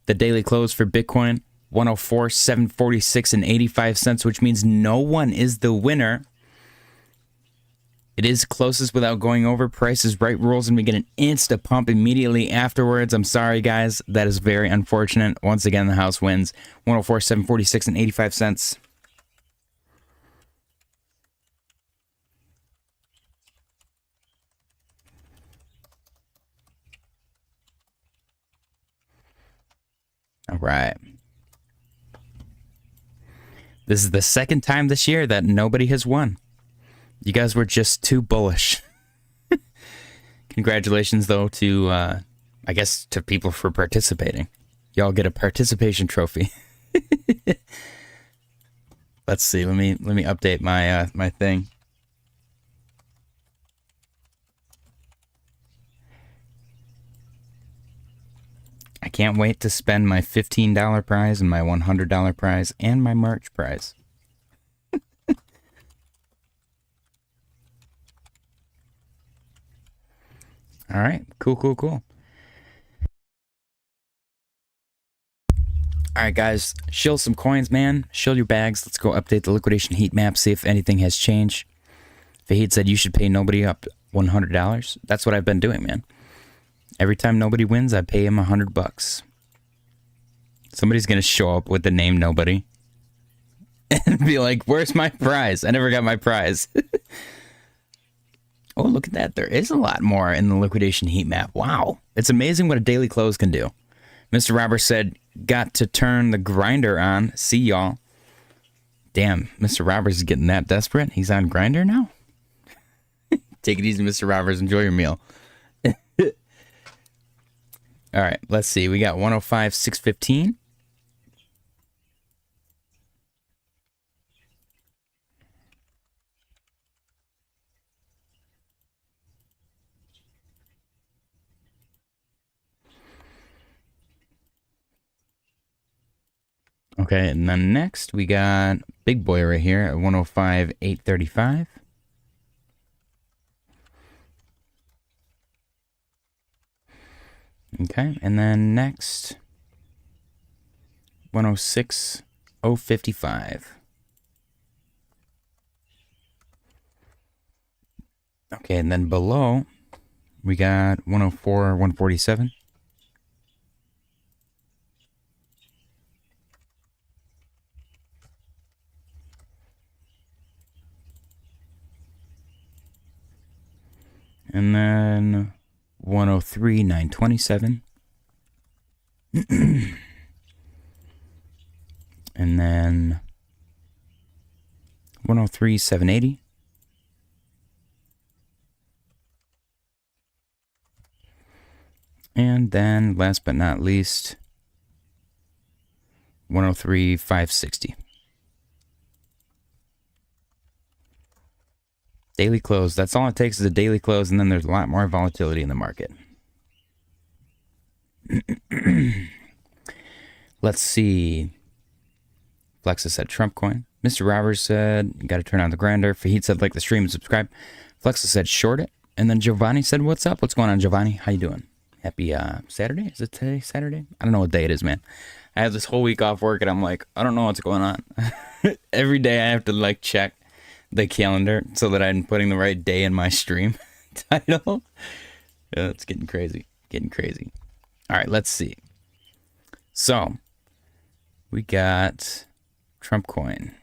The daily close for Bitcoin, 104,746 and 85 cents, which means no one is the winner. It is closest without going over. Price is right rules, and we get an insta pump immediately afterwards. I'm sorry, guys. That is very unfortunate. Once again, the house wins. 104,746 and 85 cents. All right. This is the second time this year that nobody has won. You guys were just too bullish. Congratulations, though, to, I guess, to people for participating. Y'all get a participation trophy. Let's see. Let me update my my thing. I can't wait to spend my $15 prize and my $100 prize and my merch prize. All right, cool. All right, guys, shill some coins, man. Shill your bags. Let's go update the liquidation heat map, see if anything has changed. Fahid said you should pay nobody up $100. That's what I've been doing, man. Every time nobody wins, I pay him $100. Somebody's gonna show up with the name nobody and be like, "Where's my prize? I never got my prize." Oh, look at that! There is a lot more in the liquidation heat map. Wow, it's amazing what a daily close can do. Mr. Roberts said, got to turn the grinder on. See y'all. Damn, Mr. Roberts is getting that desperate. He's on grinder now? Take it easy, Mr. Roberts. Enjoy your meal. All right, let's see. We got 105,615. Okay, and then next we got big boy right here at 105,835. Okay, and then next 106,055. Okay, and then below we got 104,147. And then 103,927. And then 103,780. And then last but not least 103,560. Daily close. That's all it takes is a daily close, and then there's a lot more volatility in the market. Let's see. Flexus said Trump coin. Mr. Roberts said, you got to turn on the grinder. Fahid said, like the stream and subscribe. Flexus said, short it. And then Giovanni said, what's up? What's going on, Giovanni? How you doing? Happy Saturday? Is it today Saturday? I don't know what day it is, man. I have this whole week off work, and I'm like, I don't know what's going on. Every day I have to, like, check the calendar so that I'm putting the right day in my stream title. Yeah, it's getting crazy. Getting crazy. All right, let's see. So, we got Trump coin.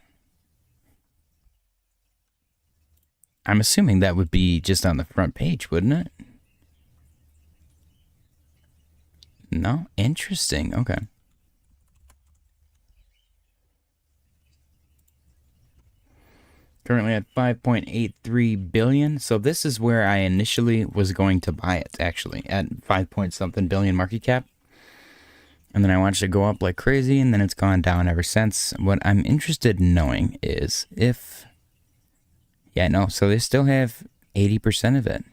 I'm assuming that would be just on the front page, wouldn't it? No? Interesting. Okay. Currently at 5.83 billion. So this is where I initially was going to buy it, actually, at 5 point something billion market cap. And then I watched it go up like crazy, and then it's gone down ever since. What I'm interested in knowing is if... Yeah, no, so they still have 80% of it.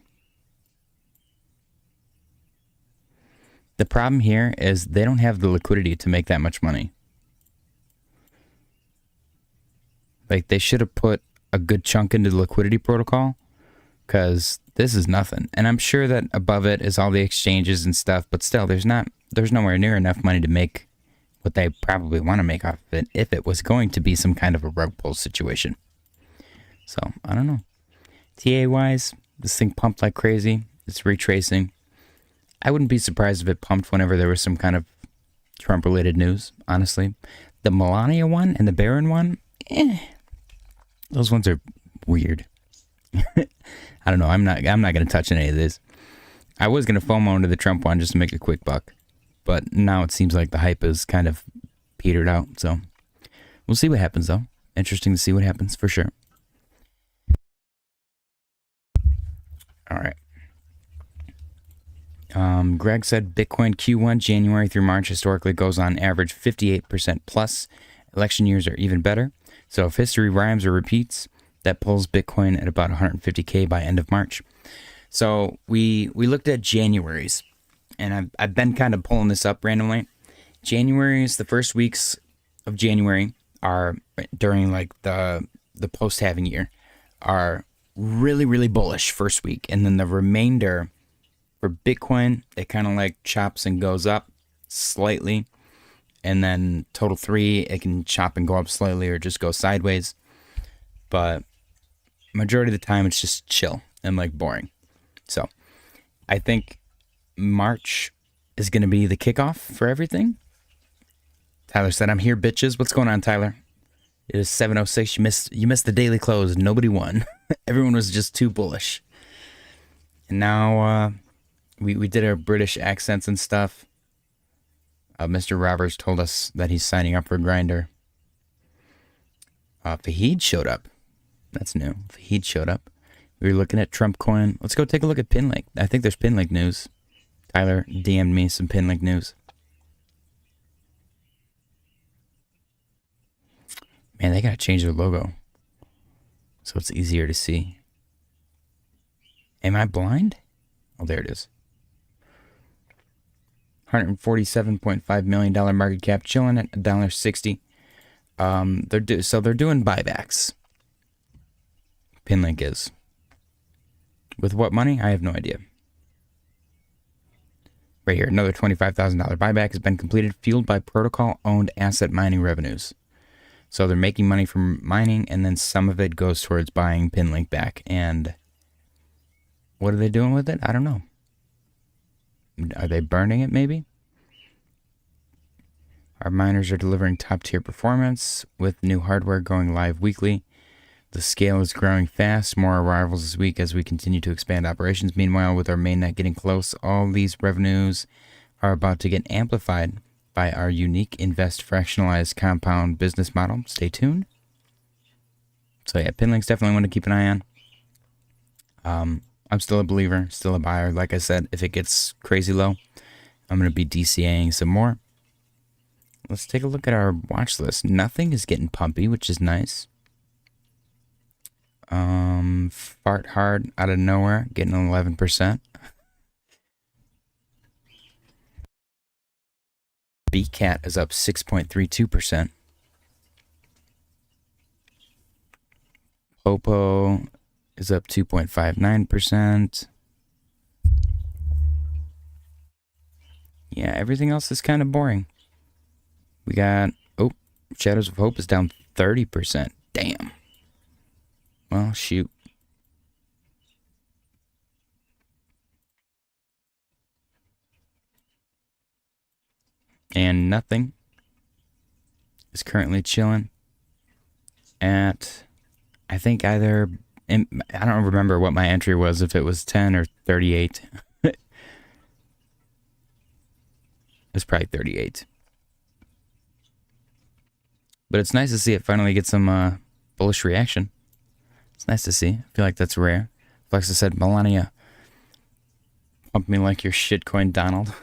The problem here is they don't have the liquidity to make that much money. Like, they should have put a good chunk into the liquidity protocol, because this is nothing. And I'm sure that above it is all the exchanges and stuff, but still, there's nowhere near enough money to make what they probably want to make off of it if it was going to be some kind of a rug pull situation. So, I don't know. TA-wise, this thing pumped like crazy. It's retracing. I wouldn't be surprised if it pumped whenever there was some kind of Trump-related news, honestly. The Melania one and the Barron one, those ones are weird. I don't know. I'm not going to touch any of this. I was going to FOMO into the Trump one just to make a quick buck, but now it seems like the hype is kind of petered out. So we'll see what happens, though. Interesting to see what happens for sure. All right. Greg said Bitcoin Q1 January through March historically goes on average 58% plus. Election years are even better. So if history rhymes or repeats, that pulls Bitcoin at about 150K by end of March. So we looked at January's, and I've been kind of pulling this up randomly. January's, the first weeks of January are during like the post-halving year are really, really bullish first week. And then the remainder for Bitcoin, it kind of like chops and goes up slightly. And then total 3, it can chop and go up slightly or just go sideways. But majority of the time, it's just chill and like boring. So I think March is going to be the kickoff for everything. Tyler said, I'm here, bitches. What's going on, Tyler? It is 7:06. You missed the daily close. Nobody won. Everyone was just too bullish. And now we did our British accents and stuff. Mr. Roberts told us that he's signing up for Grindr. Fahid showed up. That's new. Fahid showed up. We were looking at Trump coin. Let's go take a look at Pinlink. I think there's Pinlink news. Tyler DM'd me some Pinlink news. Man, they gotta change their logo so it's easier to see. Am I blind? Oh, there it is. $147.5 million market cap, chilling at $1.60. They're doing buybacks. Pinlink is. With what money? I have no idea. Right here, another $25,000 buyback has been completed, fueled by protocol-owned asset mining revenues. So they're making money from mining, and then some of it goes towards buying Pinlink back. And what are they doing with it? I don't know. Are they burning it, maybe? Our miners are delivering top-tier performance, with new hardware going live weekly. The scale is growing fast, more arrivals this week as we continue to expand operations. Meanwhile, with our mainnet getting close, all these revenues are about to get amplified by our unique invest fractionalized compound business model. Stay tuned. So yeah, Pinlink's definitely one to keep an eye on. I'm still a believer, still a buyer. Like I said, if it gets crazy low, I'm going to be DCAing some more. Let's take a look at our watch list. Nothing is getting pumpy, which is nice. Fart hard out of nowhere, getting 11%. BCAT is up 6.32%. Popo is up 2.59%. Yeah, everything else is kind of boring. We got, Shadows of Hope is down 30%. Damn. Well, shoot. And nothing is currently chilling at, I think either, I don't remember what my entry was, if it was 10 or 38. It's probably 38. But it's nice to see it finally get some bullish reaction. It's nice to see. I feel like that's rare. Flexa said, Melania, pump me like your shitcoin Donald.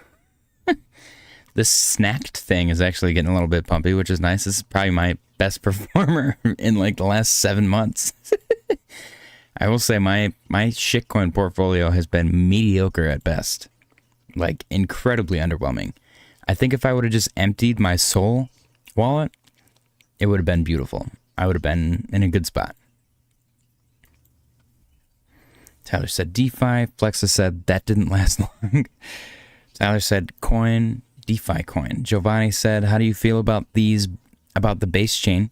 This snacked thing is actually getting a little bit pumpy, which is nice. This is probably my best performer in like the last 7 months. I will say my shitcoin portfolio has been mediocre at best. Like incredibly underwhelming. I think if I would have just emptied my SOL wallet, it would have been beautiful. I would have been in a good spot. Tyler said DeFi. Flexa said that didn't last long. Tyler said coin, DeFi coin. Giovanni said, how do you feel about about the base chain?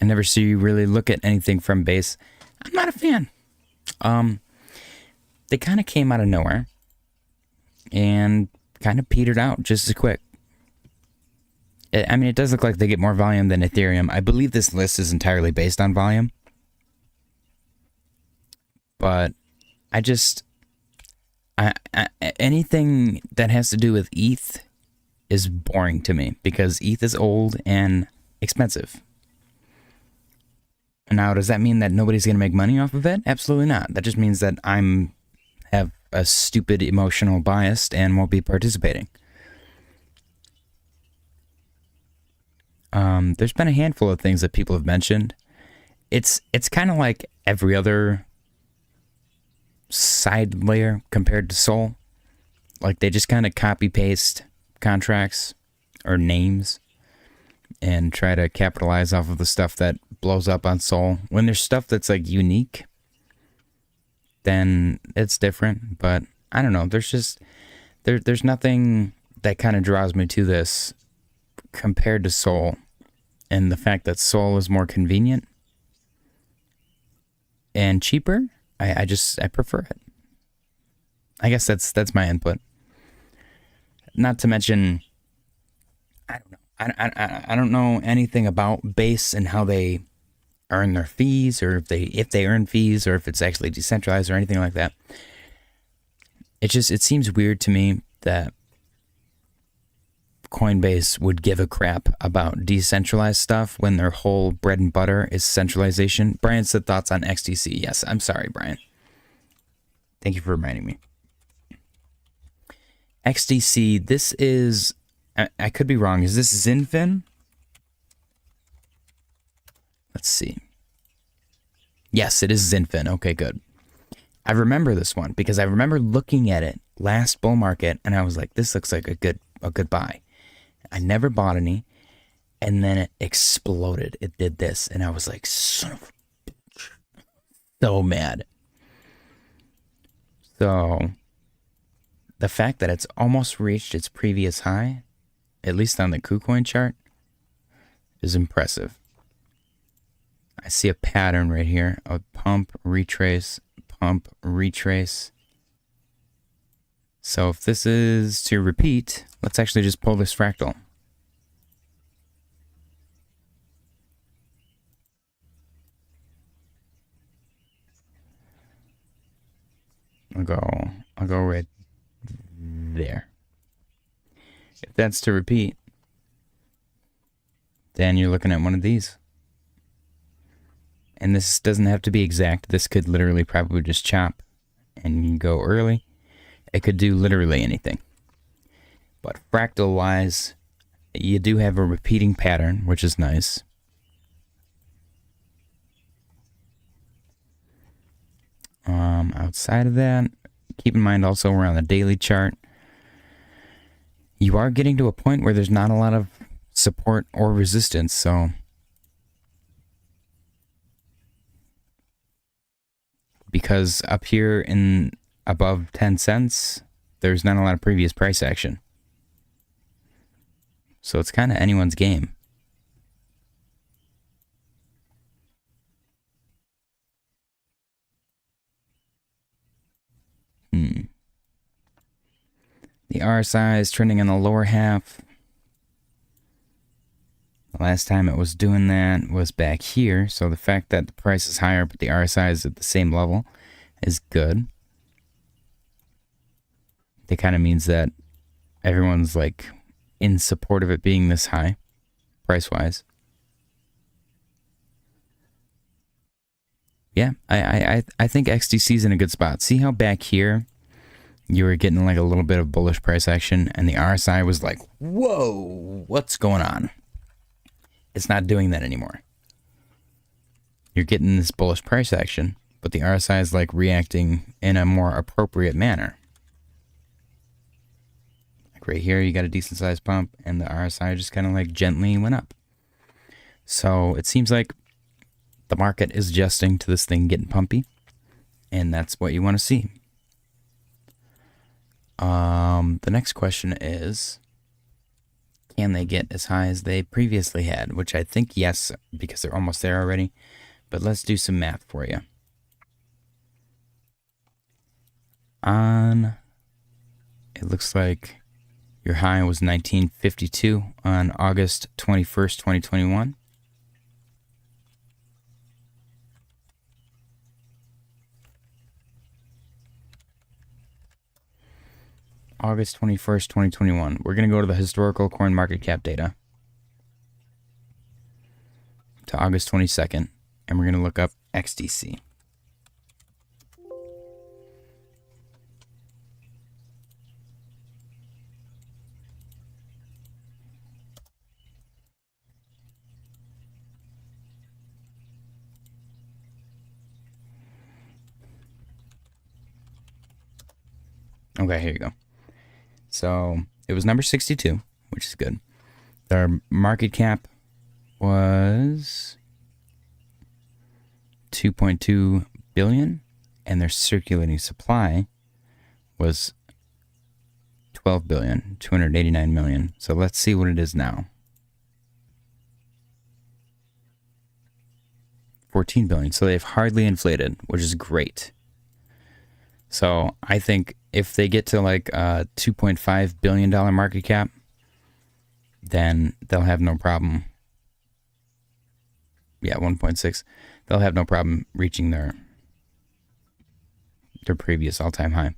I never see you really look at anything from base. I'm not a fan. They kind of came out of nowhere and kind of petered out just as quick. I mean, it does look like they get more volume than Ethereum. I believe this list is entirely based on volume. But anything that has to do with ETH is boring to me because ETH is old and expensive. Now, does that mean that nobody's going to make money off of it? Absolutely not. That just means that have a stupid emotional bias and won't be participating. There's been a handful of things that people have mentioned. It's kind of like every other side layer compared to SOL. Like they just kind of copy paste contracts or names and try to capitalize off of the stuff that blows up on SOL. When there's stuff that's like unique, then it's different. But I don't know. There's just there's nothing that kind of draws me to this compared to SOL, and the fact that SOL is more convenient and cheaper. I prefer it. I guess that's my input. Not to mention, I don't know. I don't know anything about Base and how they earn their fees, or if they earn fees, or if it's actually decentralized or anything like that. It seems weird to me that Coinbase would give a crap about decentralized stuff when their whole bread and butter is centralization. Brian said thoughts on XDC. Yes, I'm sorry, Brian. Thank you for reminding me. XDC, this is, I could be wrong. Is this Zinfin? Let's see. Yes, it is Zinfin. Okay, good. I remember this one because I remember looking at it last bull market and I was like, this looks like a good buy. I never bought any, and then it exploded. It did this, and I was like, son of a bitch. So mad. So the fact that it's almost reached its previous high, at least on the KuCoin chart, is impressive. I see a pattern right here of pump, retrace, pump, retrace. So if this is to repeat, let's actually just pull this fractal. I'll go right there. If that's to repeat, then you're looking at one of these. And this doesn't have to be exact. This could literally probably just chop and go early. It could do literally anything. But fractal wise, you do have a repeating pattern, which is nice. Outside of that, keep in mind also we're on the daily chart. You are getting to a point where there's not a lot of support or resistance, so because up here in above 10 cents, there's not a lot of previous price action. So it's kind of anyone's game. The RSI is trending in the lower half. The last time it was doing that was back here. So the fact that the price is higher but the RSI is at the same level is good. It kind of means that everyone's like in support of it being this high, price-wise. Yeah, I think XDC is in a good spot. See how back here you were getting like a little bit of bullish price action and the RSI was like, whoa, what's going on? It's not doing that anymore. You're getting this bullish price action, but the RSI is like reacting in a more appropriate manner. Like right here, you got a decent sized pump and the RSI just kind of like gently went up. So it seems like the market is adjusting to this thing getting pumpy, and that's what you want to see. The next question is, can they get as high as they previously had? Which I think yes, because they're almost there already. But let's do some math for you. It looks like your high was 1952 on August 21st, 2021. August 21st, 2021. We're going to go to the historical coin market cap data to August 22nd, and we're going to look up XDC. Okay, here you go. So it was number 62, which is good. Their market cap was 2.2 billion, and their circulating supply was 12 billion, 289 million. So let's see what it is now. 14 billion. So they've hardly inflated, which is great. So I think if they get to like a $2.5 billion market cap, then they'll have no problem. Yeah, 1.6. They'll have no problem reaching their previous all-time high.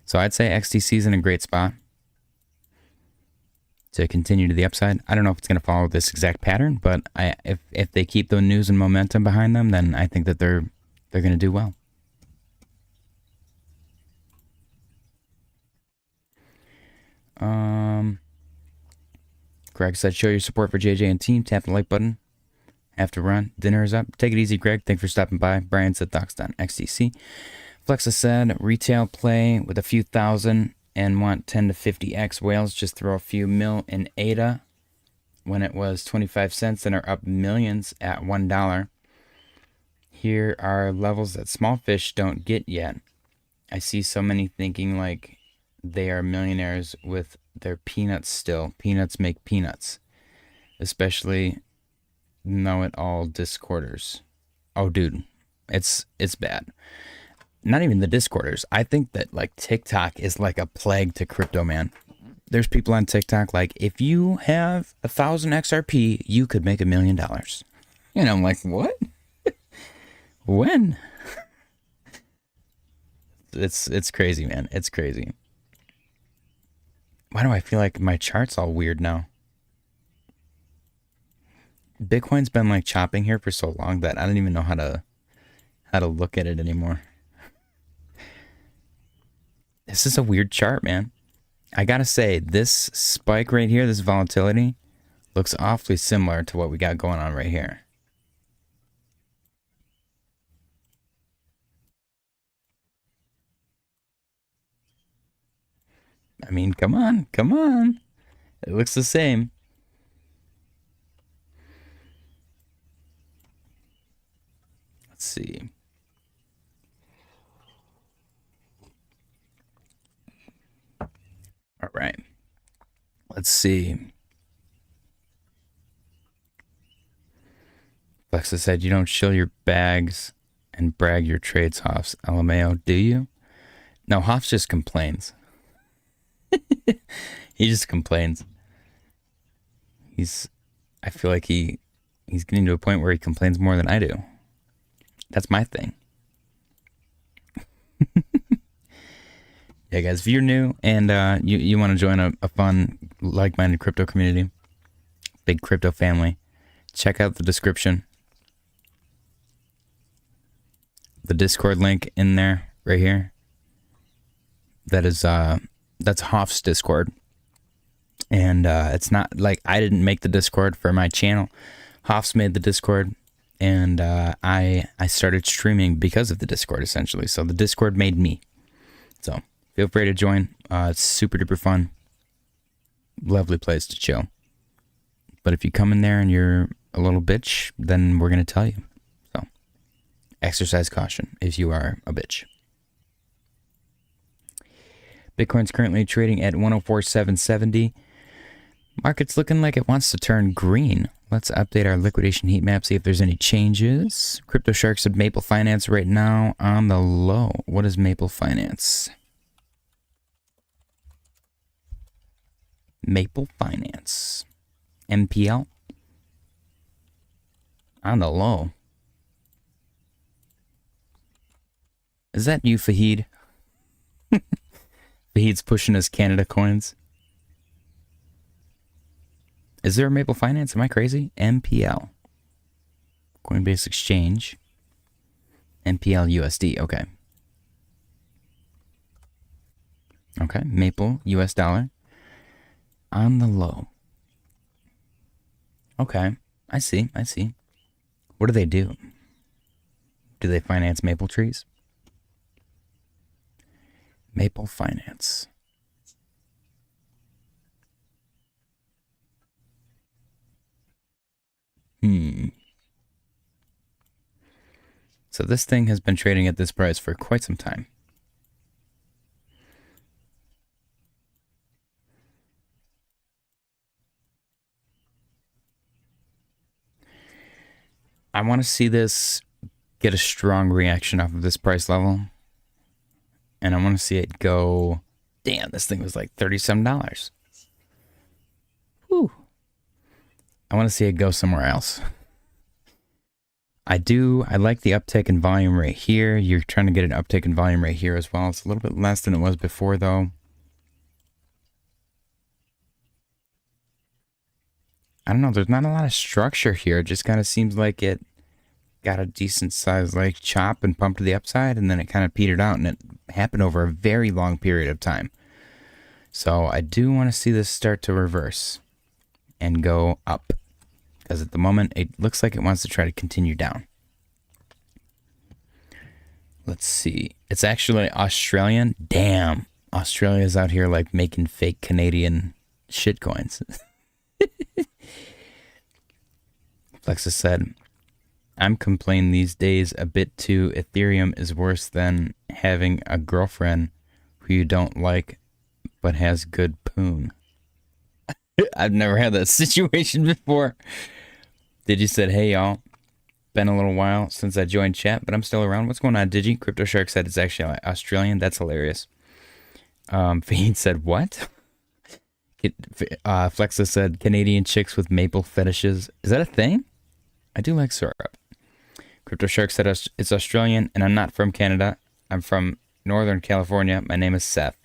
So I'd say XDC is in a great spot. to continue to the upside. I don't know if it's going to follow this exact pattern, but if they keep the news and momentum behind them, then I think that they're going to do well. Greg said, show your support for JJ and team. Tap the like button. Have to run. Dinner is up. Take it easy, Greg. Thanks for stopping by. Brian said, docs.xtc. Flexa said, retail play with a few thousand and want 10 to 50x whales. Just throw a few mil in ADA when it was 25 cents and are up millions at $1. Here are levels that small fish don't get yet. I see so many thinking like they are millionaires with their peanuts still. Peanuts make peanuts. Especially know-it-all Discorders. Oh, dude. It's bad. Not even the Discorders. I think that like TikTok is like a plague to crypto, man. There's people on TikTok like, if you have 1,000 XRP, you could make $1 million. And I'm like, what? When? It's crazy, man. It's crazy. Why do I feel like my chart's all weird now? Bitcoin's been like chopping here for so long that I don't even know how to look at it anymore. This is a weird chart, man. I gotta say, this spike right here, this volatility, looks awfully similar to what we got going on right here. I mean, come on, come on. It looks the same. Let's see. All right. Let's see. Flexa said, you don't shill your bags and brag your trades, Hoffs. LMAO, do you? No, Hoffs just complains. He just complains. I feel like he's getting to a point where he complains more than I do. That's my thing. Yeah, guys, if you're new and you want to join a fun, like-minded crypto community, big crypto family, check out the description. The Discord link in there, right here. That's Hoff's Discord. And it's not like I didn't make the Discord for my channel. Hoff's made the Discord, and I started streaming because of the Discord, essentially. So the Discord made me. So feel free to join. It's super duper fun. Lovely place to chill. But if you come in there and you're a little bitch, then we're going to tell you. So exercise caution if you are a bitch. Bitcoin's currently trading at 104,770. Market's looking like it wants to turn green. Let's update our liquidation heat map, see if there's any changes. Crypto Shark said Maple Finance right now on the low. What is Maple Finance? Maple Finance. MPL? On the low. Is that you, Fahid? Fahid's pushing his Canada coins. Is there a Maple Finance? Am I crazy? MPL. Coinbase Exchange. MPL USD. Okay. Okay. Maple US dollar. On the low. Okay. I see. I see. What do they do? Do they finance maple trees? Maple Finance. So this thing has been trading at this price for quite some time. I want to see this get a strong reaction off of this price level. And I want to see it go, damn, this thing was like $37. Whew. I want to see it go somewhere else. I like the uptick in volume right here. You're trying to get an uptick in volume right here as well. It's a little bit less than it was before though. I don't know. There's not a lot of structure here. It just kind of seems like it got a decent size like chop and pumped to the upside, and then it kind of petered out, and it happened over a very long period of time. So I do want to see this start to reverse and go up, because at the moment it looks like it wants to try to continue down. Let's see. It's actually Australian. Damn. Australia's out here like making fake Canadian shitcoins. Flexa said, I'm complaining these days a bit too. Ethereum is worse than having a girlfriend who you don't like but has good poon. I've never had that situation before. Digi said, hey y'all, been a little while since I joined chat, but I'm still around. What's going on, Digi? Crypto Shark said it's actually Australian. That's hilarious. Faheen said, what? Flexa said, Canadian chicks with maple fetishes. Is that a thing? I do like syrup. Crypto Shark said it's Australian, and I'm not from Canada. I'm from Northern California. My name is Seth.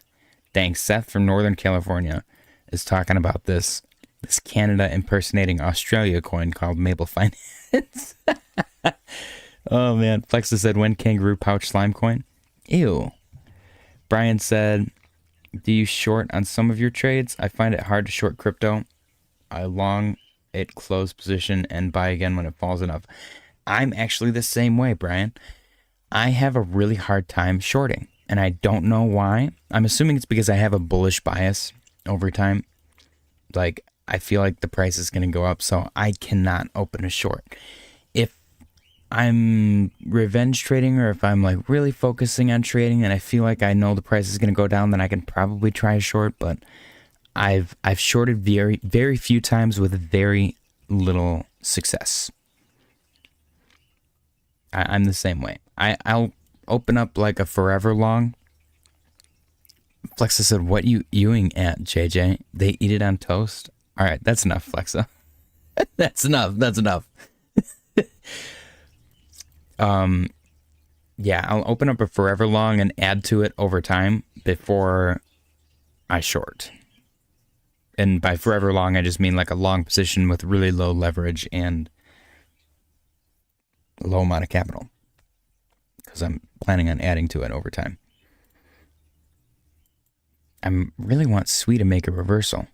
Dang, Seth from Northern California is talking about this Canada impersonating Australia coin called Maple Finance. Oh man. Flexa said, when kangaroo pouch slime coin? Ew. Brian said, do you short on some of your trades? I find it hard to short crypto. I long it close position and buy again when it falls enough. I'm actually the same way, Brian. I have a really hard time shorting, and I don't know why. I'm assuming it's because I have a bullish bias over time. Like, I feel like the price is going to go up, so I cannot open a short. If I'm revenge trading, or if I'm like really focusing on trading and I feel like I know the price is going to go down, then I can probably try a short, but I've shorted very, very few times with very little success. I'm the same way. I'll open up like a forever long. Flexa said, what you ewing at, JJ? They eat it on toast? All right, that's enough, Flexa. That's enough. That's enough. Yeah, I'll open up a forever long and add to it over time before I short. And by forever long, I just mean like a long position with really low leverage and a low amount of capital, because I'm planning on adding to it over time. I really want SWE to make a reversal.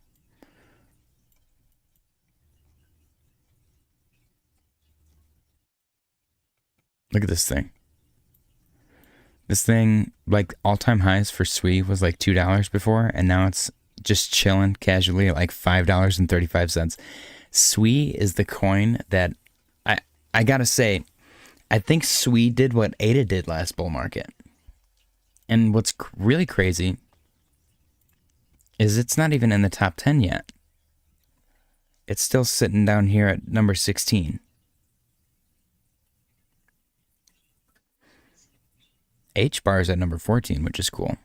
Look at this thing. This thing, like all-time highs for SWE was like $2 before, and now it's just chilling casually at like $5.35. SWE is the coin that I gotta say, I think SWE did what ADA did last bull market. And what's really crazy is it's not even in the top 10 yet. It's still sitting down here at number 16. HBAR is at number 14, which is cool.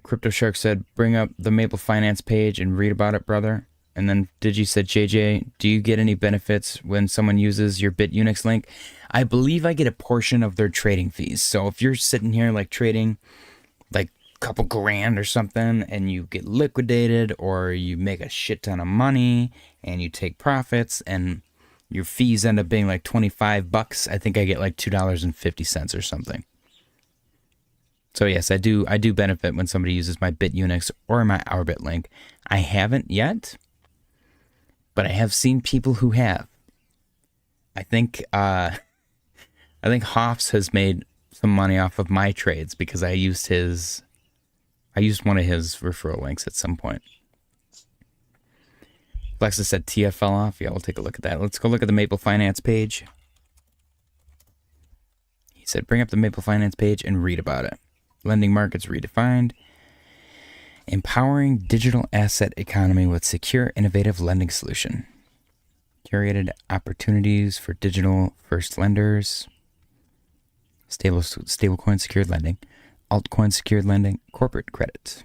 Crypto Shark said, bring up the Maple Finance page and read about it, brother. And then Digi said, JJ, do you get any benefits when someone uses your BitUnix link? I believe I get a portion of their trading fees. So if you're sitting here like trading like a couple grand or something, and you get liquidated, or you make a shit ton of money and you take profits and your fees end up being like $25, I think I get like $2.50 or something. So yes, I do benefit when somebody uses my BitUnix or my Ourbit link. I haven't yet, but I have seen people who have. I think Hoffs has made some money off of my trades because I used one of his referral links at some point. Flexa said TF fell off. Yeah, we'll take a look at that. Let's go look at the Maple Finance page. He said, bring up the Maple Finance page and read about it. Lending markets redefined. Empowering digital asset economy with secure, innovative lending solution. Curated opportunities for digital first lenders. Stablecoin secured lending. Altcoin secured lending. Corporate credit.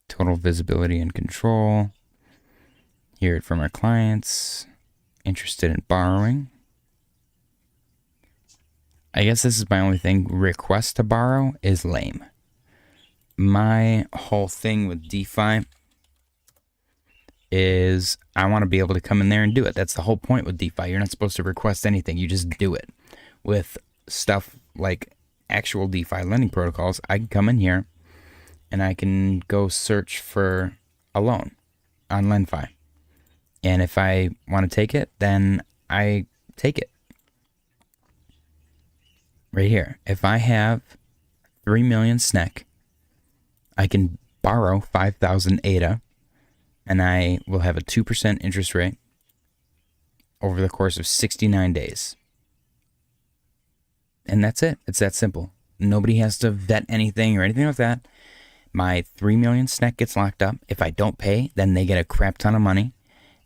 Total visibility and control. Hear it from our clients. Interested in borrowing. I guess this is my only thing. Request to borrow is lame. My whole thing with DeFi is I want to be able to come in there and do it. That's the whole point with DeFi. You're not supposed to request anything. You just do it. With stuff like actual DeFi lending protocols, I can come in here and I can go search for a loan on LendFi. And if I want to take it, then I take it. Right here. If I have 3 million SNEK, I can borrow 5,000 ADA, and I will have a 2% interest rate over the course of 69 days. And that's it. It's that simple. Nobody has to vet anything or anything like that. My 3 million SNEK gets locked up. If I don't pay, then they get a crap ton of money.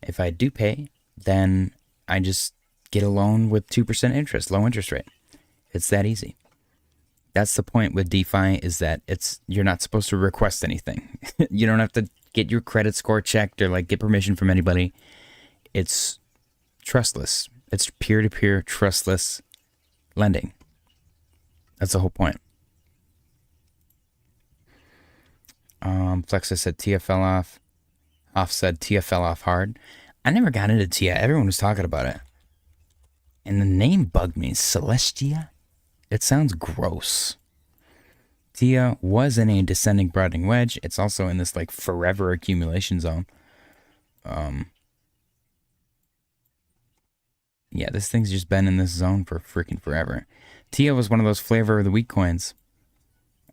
If I do pay, then I just get a loan with 2% interest, low interest rate. It's that easy. That's the point with DeFi, is that you're not supposed to request anything. You don't have to get your credit score checked or like get permission from anybody. It's trustless. It's peer-to-peer trustless lending. That's the whole point. Flexa said Tia fell off. Off said Tia fell off hard. I never got into Tia. Everyone was talking about it. And the name bugged me. Celestia? It sounds gross. Tia was in a descending broadening wedge. It's also in this like forever accumulation zone. Yeah, this thing's just been in this zone for freaking forever. Tia was one of those flavor of the week coins.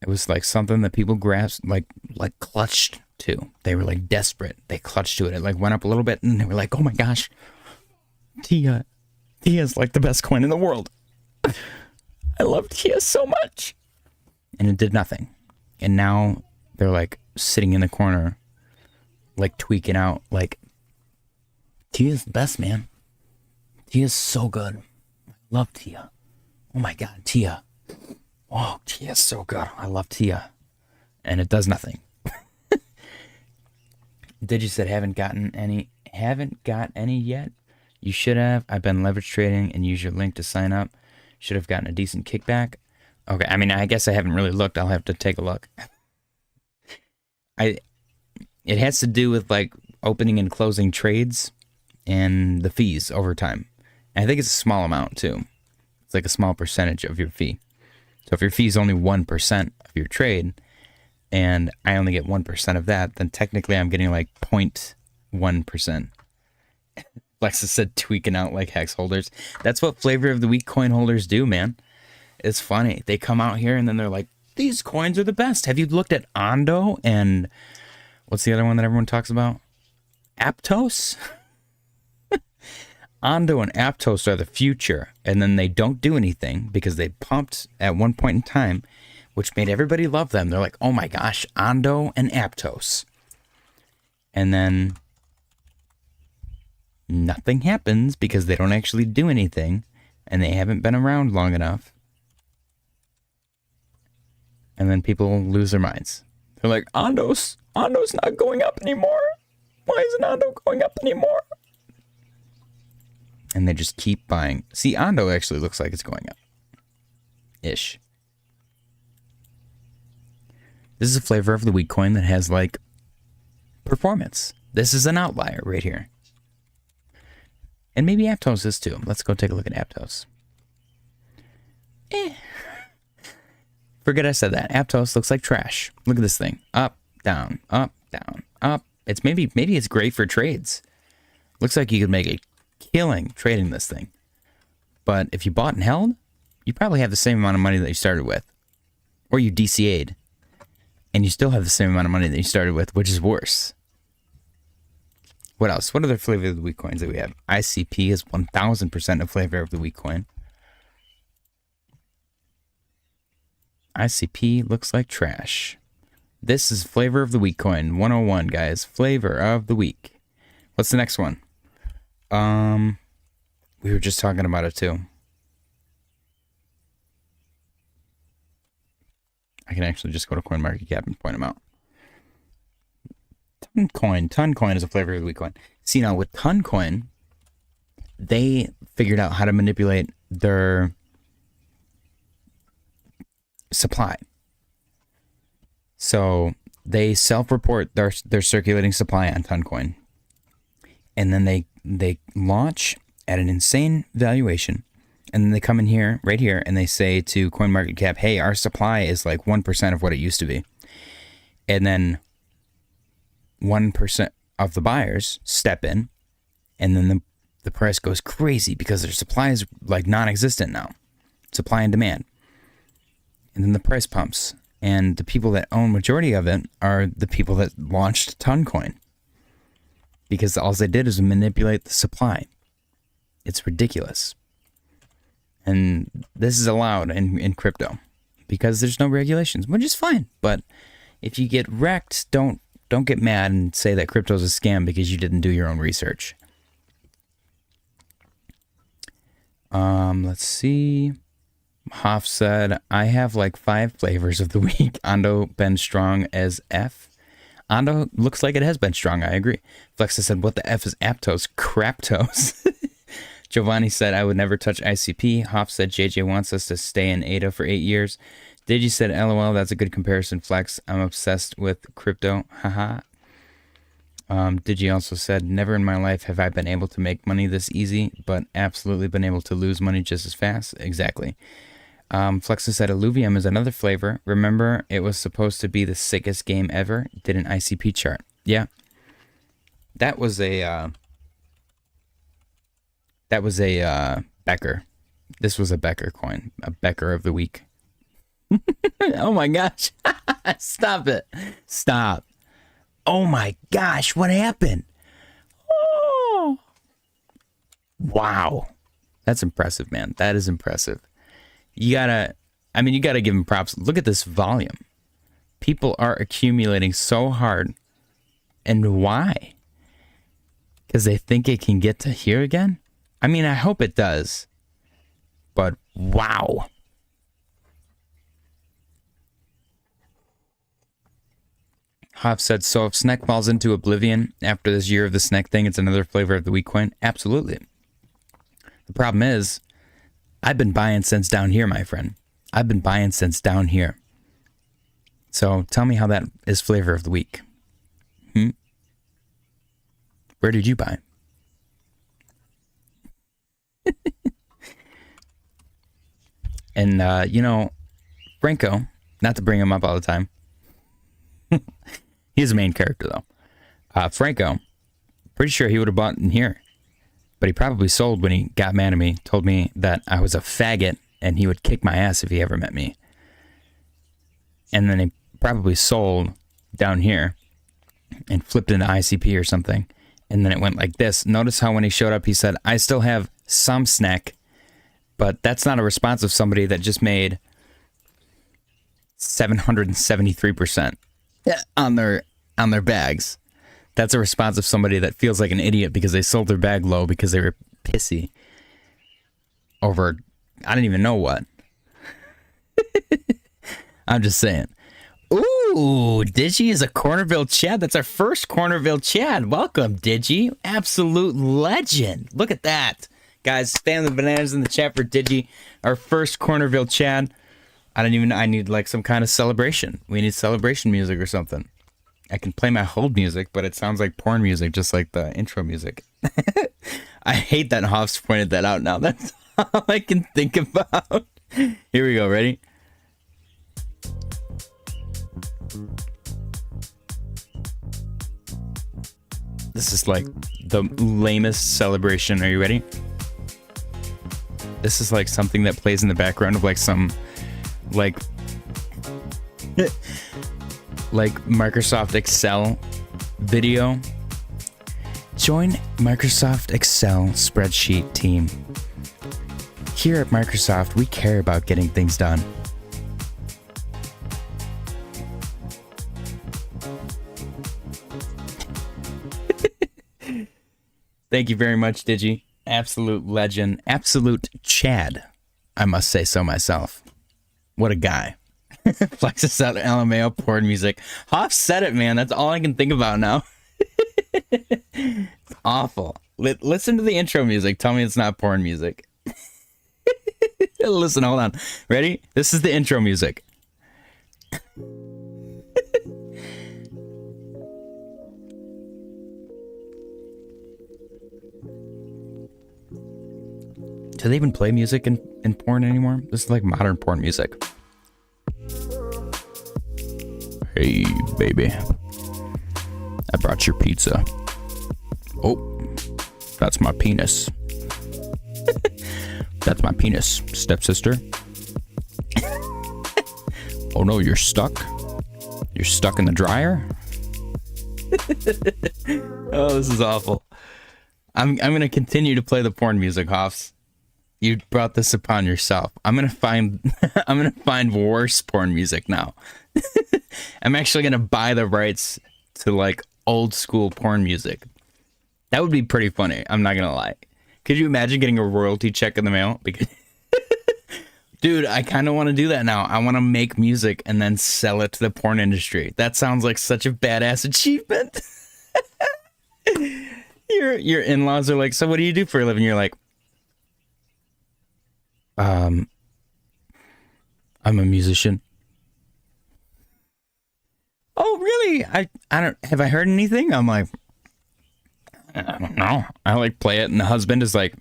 It was like something that people grasped, like clutched to. They were like desperate. They clutched to it. It like went up a little bit and they were like, oh my gosh, Tia is like the best coin in the world. I love Tia so much. And it did nothing. And now they're like sitting in the corner, like tweaking out, like, Tia's the best, man. Tia's so good. I love Tia. Oh my God, Tia. Oh, Tia's so good. I love Tia. And it does nothing. Digi said, haven't got any yet. You should have. I've been leverage trading and use your link to sign up. Should have gotten a decent kickback. Okay, I mean, I guess I haven't really looked. I'll have to take a look. It has to do with like opening and closing trades and the fees over time. And I think it's a small amount too. It's like a small percentage of your fee. So if your fee is only 1% of your trade and I only get 1% of that, then technically I'm getting like 0.1%. Lexa said tweaking out like hex holders. That's what flavor of the week coin holders do, man. It's funny. They come out here and then they're like, these coins are the best. Have you looked at Ondo and what's the other one that everyone talks about? Aptos? Ondo and Aptos are the future. And then they don't do anything because they pumped at one point in time, which made everybody love them. They're like, oh my gosh, Ondo and Aptos. And then nothing happens because they don't actually do anything and they haven't been around long enough. And then people lose their minds. They're like, Ondo's not going up anymore. Why isn't Ondo going up anymore? And they just keep buying. See, Ondo actually looks like it's going up. Ish. This is a flavor of the week coin that has like performance. This is an outlier right here. And maybe Aptos is too. Let's go take a look at Aptos. Forget I said that. Aptos looks like trash. Look at this thing. Up, down, up, down, up. It's maybe it's great for trades. Looks like you could make a killing trading this thing. But if you bought and held, you probably have the same amount of money that you started with. Or you DCA'd. And you still have the same amount of money that you started with, which is worse. What else? What other flavor of the week coins that we have? ICP is 1000% a flavor of the week coin. ICP looks like trash. This is flavor of the week coin 101, guys. Flavor of the week. What's the next one? We were just talking about it too. I can actually just go to CoinMarketCap and point them out. Toncoin is a flavor of the week coin. See, now with Toncoin, they figured out how to manipulate their supply. So they self-report their circulating supply on Toncoin. And then they launch at an insane valuation. And then they come in here, right here, and they say to CoinMarketCap, hey, our supply is like 1% of what it used to be. And then 1% of the buyers step in, and then the price goes crazy because their supply is like non-existent now. Supply and demand. And then the price pumps. And the people that own majority of it are the people that launched Toncoin. Because all they did is manipulate the supply. It's ridiculous. And this is allowed in crypto because there's no regulations, which is fine. But if you get wrecked, don't get mad and say that crypto is a scam because you didn't do your own research. Let's see. Hoff said, I have like 5 flavors of the week. Ando been strong as F. Ando looks like it has been strong. I agree. Flexa said, what the F is Aptos? Craptos. Giovanni said, I would never touch ICP. Hoff said, JJ wants us to stay in ADA for 8 years. Digi said, LOL, that's a good comparison, Flex. I'm obsessed with crypto. Haha. Digi also said, never in my life have I been able to make money this easy, but absolutely been able to lose money just as fast. Exactly. Flexa said, Illuvium is another flavor. Remember, it was supposed to be the sickest game ever. Did an ICP chart. Yeah. That was a Becker. This was a Becker coin. A Becker of the week. Oh my gosh. Stop it. Stop. Oh my gosh. What happened? Oh. Wow. That's impressive, man. That is impressive. You gotta give him props. Look at this volume. People are accumulating so hard. And why? Because they think it can get to here again? I mean, I hope it does. But wow. Hoff said, so if SNEK falls into oblivion after this year of the SNEK thing, it's another flavor of the week coin? Absolutely. The problem is, I've been buying since down here, my friend. I've been buying since down here. So tell me how that is flavor of the week. Where did you buy? And, Franco, not to bring him up all the time. He's the main character, though. Franco, pretty sure he would have bought in here. But he probably sold when he got mad at me, told me that I was a faggot, and he would kick my ass if he ever met me. And then he probably sold down here and flipped into ICP or something. And then it went like this. Notice how when he showed up, he said, I still have some SNEK, but that's not a response of somebody that just made 773% on their bags. That's a response of somebody that feels like an idiot because they sold their bag low because they were pissy over, I don't even know what. I'm just saying. Ooh, Digi is a Cornerville Chad. That's our first Cornerville Chad. Welcome, Digi. Absolute legend. Look at that. Guys, spam the bananas in the chat for Digi, our first Cornerville Chad. I need like some kind of celebration. We need celebration music or something. I can play my hold music, but it sounds like porn music, just like the intro music. I hate that Hoff's pointed that out now. That's all I can think about. Here we go. Ready? This is like the lamest celebration. Are you ready? This is like something that plays in the background of like some like Microsoft Excel video. Join Microsoft Excel spreadsheet team. Here at Microsoft, we care about getting things done. Thank you very much, Digi. Absolute legend. Absolute Chad. I must say so myself. What a guy. Flexes out LMAO porn music. Hoff said it, man. That's all I can think about now. It's awful. Listen to the intro music. Tell me it's not porn music. Listen, hold on. Ready? This is the intro music. Do they even play music in porn anymore? This is like modern porn music. Hey, baby. I brought your pizza. Oh, that's my penis. That's my penis, stepsister. Oh no, you're stuck? You're stuck in the dryer? Oh, this is awful. I'm gonna continue to play the porn music, Hoffs. You brought this upon yourself. I'm gonna find worse porn music now. I'm actually gonna buy the rights to like old school porn music. That would be pretty funny. I'm not gonna lie. Could you imagine getting a royalty check in the mail? Because dude, I kind of want to do that now. I want to make music and then sell it to the porn industry. That sounds like such a badass achievement. Your in-laws are like, so what do you do for a living? You're like, I'm a musician. Oh, really? I don't, have I heard anything? I'm like, I don't know. I like play it, and the husband is like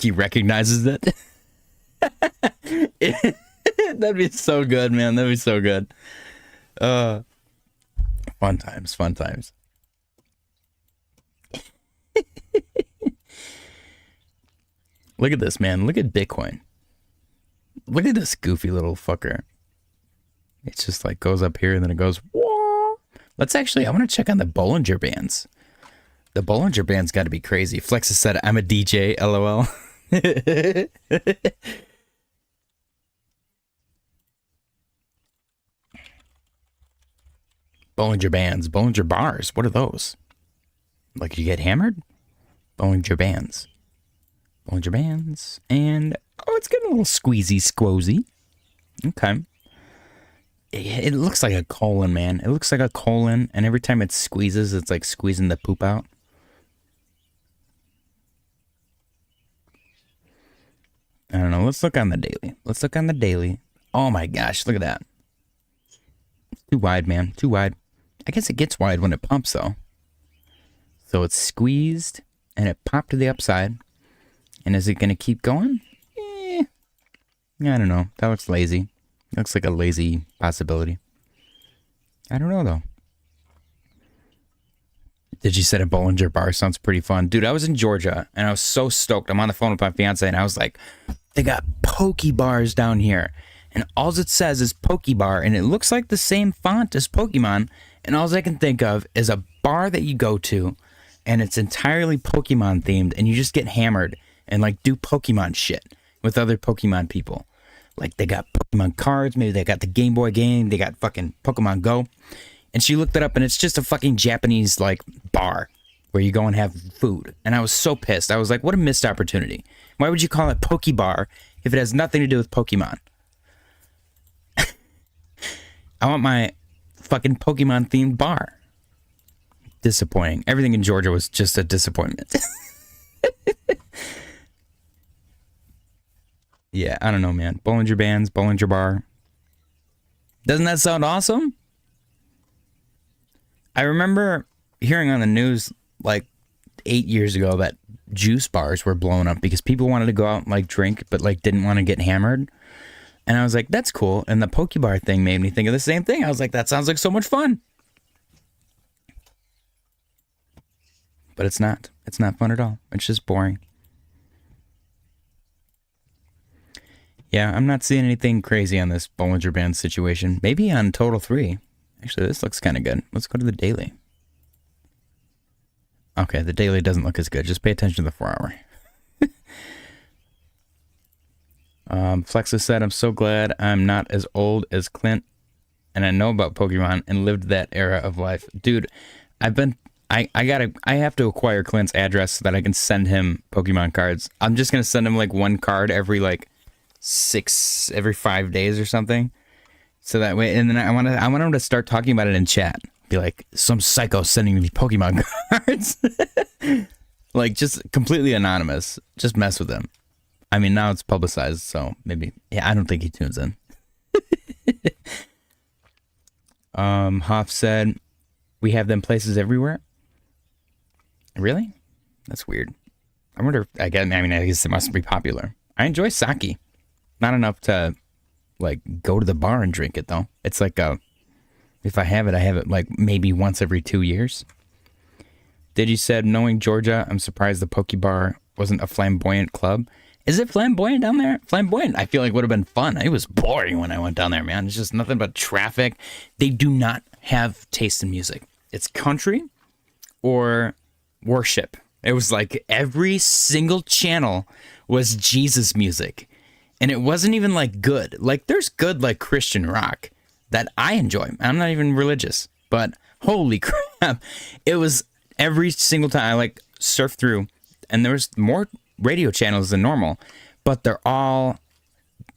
he recognizes it. That'd be so good, man. That'd be so good. Fun times, fun times. Look at this, man. Look at Bitcoin. Look at this goofy little fucker. It's just like goes up here and then it goes, whoa. Let's actually, I want to check on the Bollinger Bands. The Bollinger Band's got to be crazy. Flex has said, I'm a DJ, LOL. Bollinger Bands, Bollinger Bars. What are those? Like you get hammered? Bollinger Bands. Bollinger Bands. And, oh, it's getting a little squeezy squozy. Okay. It looks like a colon, man. It looks like a colon. And every time it squeezes, it's like squeezing the poop out. I don't know. Let's look on the daily. Let's look on the daily. Oh my gosh. Look at that. Too wide, man. Too wide. I guess it gets wide when it pumps, though. So it's squeezed, and it popped to the upside. And is it going to keep going? I don't know. That looks lazy. Looks like a lazy possibility. I don't know, though. Did you set a Bollinger Bar? Sounds pretty fun. Dude, I was in Georgia, and I was so stoked. I'm on the phone with my fiance, and I was like, they got Poke Bars down here. And all it says is Poke Bar, and it looks like the same font as Pokemon. And all I can think of is a bar that you go to, and it's entirely Pokemon themed, and you just get hammered and like do Pokemon shit with other Pokemon people. Like they got Pokemon cards, maybe they got the Game Boy game, they got fucking Pokemon Go. And she looked it up, and it's just a fucking Japanese like bar where you go and have food. And I was so pissed. I was like, what a missed opportunity. Why would you call it Poke Bar if it has nothing to do with Pokemon? I want my fucking Pokemon themed bar. Disappointing. Everything in Georgia was just a disappointment. Yeah, I don't know, man. Bollinger Bands, Bollinger Bar. Doesn't that sound awesome? I remember hearing on the news like 8 years ago that juice bars were blowing up because people wanted to go out and like drink but like didn't want to get hammered. And I was like, that's cool. And the Poke Bar thing made me think of the same thing. I was like, that sounds like so much fun. But it's not. It's not fun at all. It's just boring. Yeah, I'm not seeing anything crazy on this Bollinger Band situation. Maybe on Total 3. Actually, this looks kind of good. Let's go to the daily. Okay, the daily doesn't look as good. Just pay attention to the 4 hour. Flexa said, I'm so glad I'm not as old as Clint and I know about Pokemon and lived that era of life. Dude, I have to acquire Clint's address so that I can send him Pokemon cards. I'm just going to send him like one card every like every 5 days or something. So that way, and then I want him to start talking about it in chat. Be like, some psycho sending me Pokemon cards. Like, just completely anonymous. Just mess with him. I mean, now it's publicized, so maybe. Yeah, I don't think he tunes in. Hoff said, we have them places everywhere. Really? That's weird. I wonder, again, I mean, I guess it must be popular. I enjoy sake. Not enough to, like, go to the bar and drink it, though. It's like if I have it, like, maybe once every 2 years. Digi said, knowing Georgia, I'm surprised the Poke Bar wasn't a flamboyant club. Is it flamboyant down there? Flamboyant, I feel like would have been fun. It was boring when I went down there, man. It's just nothing but traffic. They do not have taste in music. It's country or worship. It was like every single channel was Jesus music. And it wasn't even like good. Like there's good like Christian rock that I enjoy. I'm not even religious. But holy crap. It was every single time I like surfed through. And there was more radio channels than normal. But they're all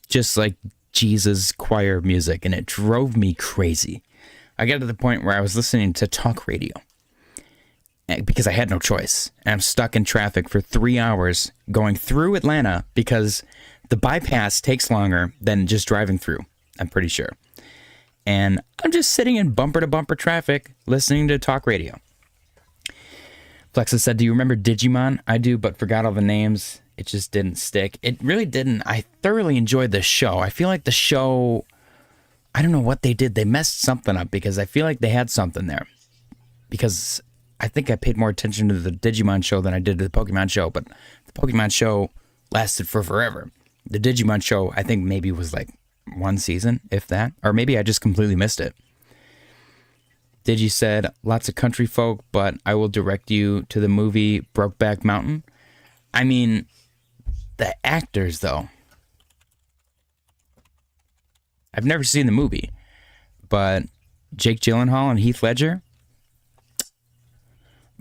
just like Jesus choir music. And it drove me crazy. I got to the point where I was listening to talk radio. Because I had no choice. And I'm stuck in traffic for 3 hours going through Atlanta because the bypass takes longer than just driving through, I'm pretty sure. And I'm just sitting in bumper-to-bumper traffic listening to talk radio. Flexa said, do you remember Digimon? I do, but forgot all the names. It just didn't stick. It really didn't. I thoroughly enjoyed the show. I feel like the show, I don't know what they did. They messed something up because I feel like they had something there. Because I think I paid more attention to the Digimon show than I did to the Pokemon show, but the Pokemon show lasted for forever. The Digimon show, I think maybe was like 1 season, if that. Or maybe I just completely missed it. Digi said, lots of country folk, but I will direct you to the movie Brokeback Mountain. I mean, the actors, though. I've never seen the movie, but Jake Gyllenhaal and Heath Ledger,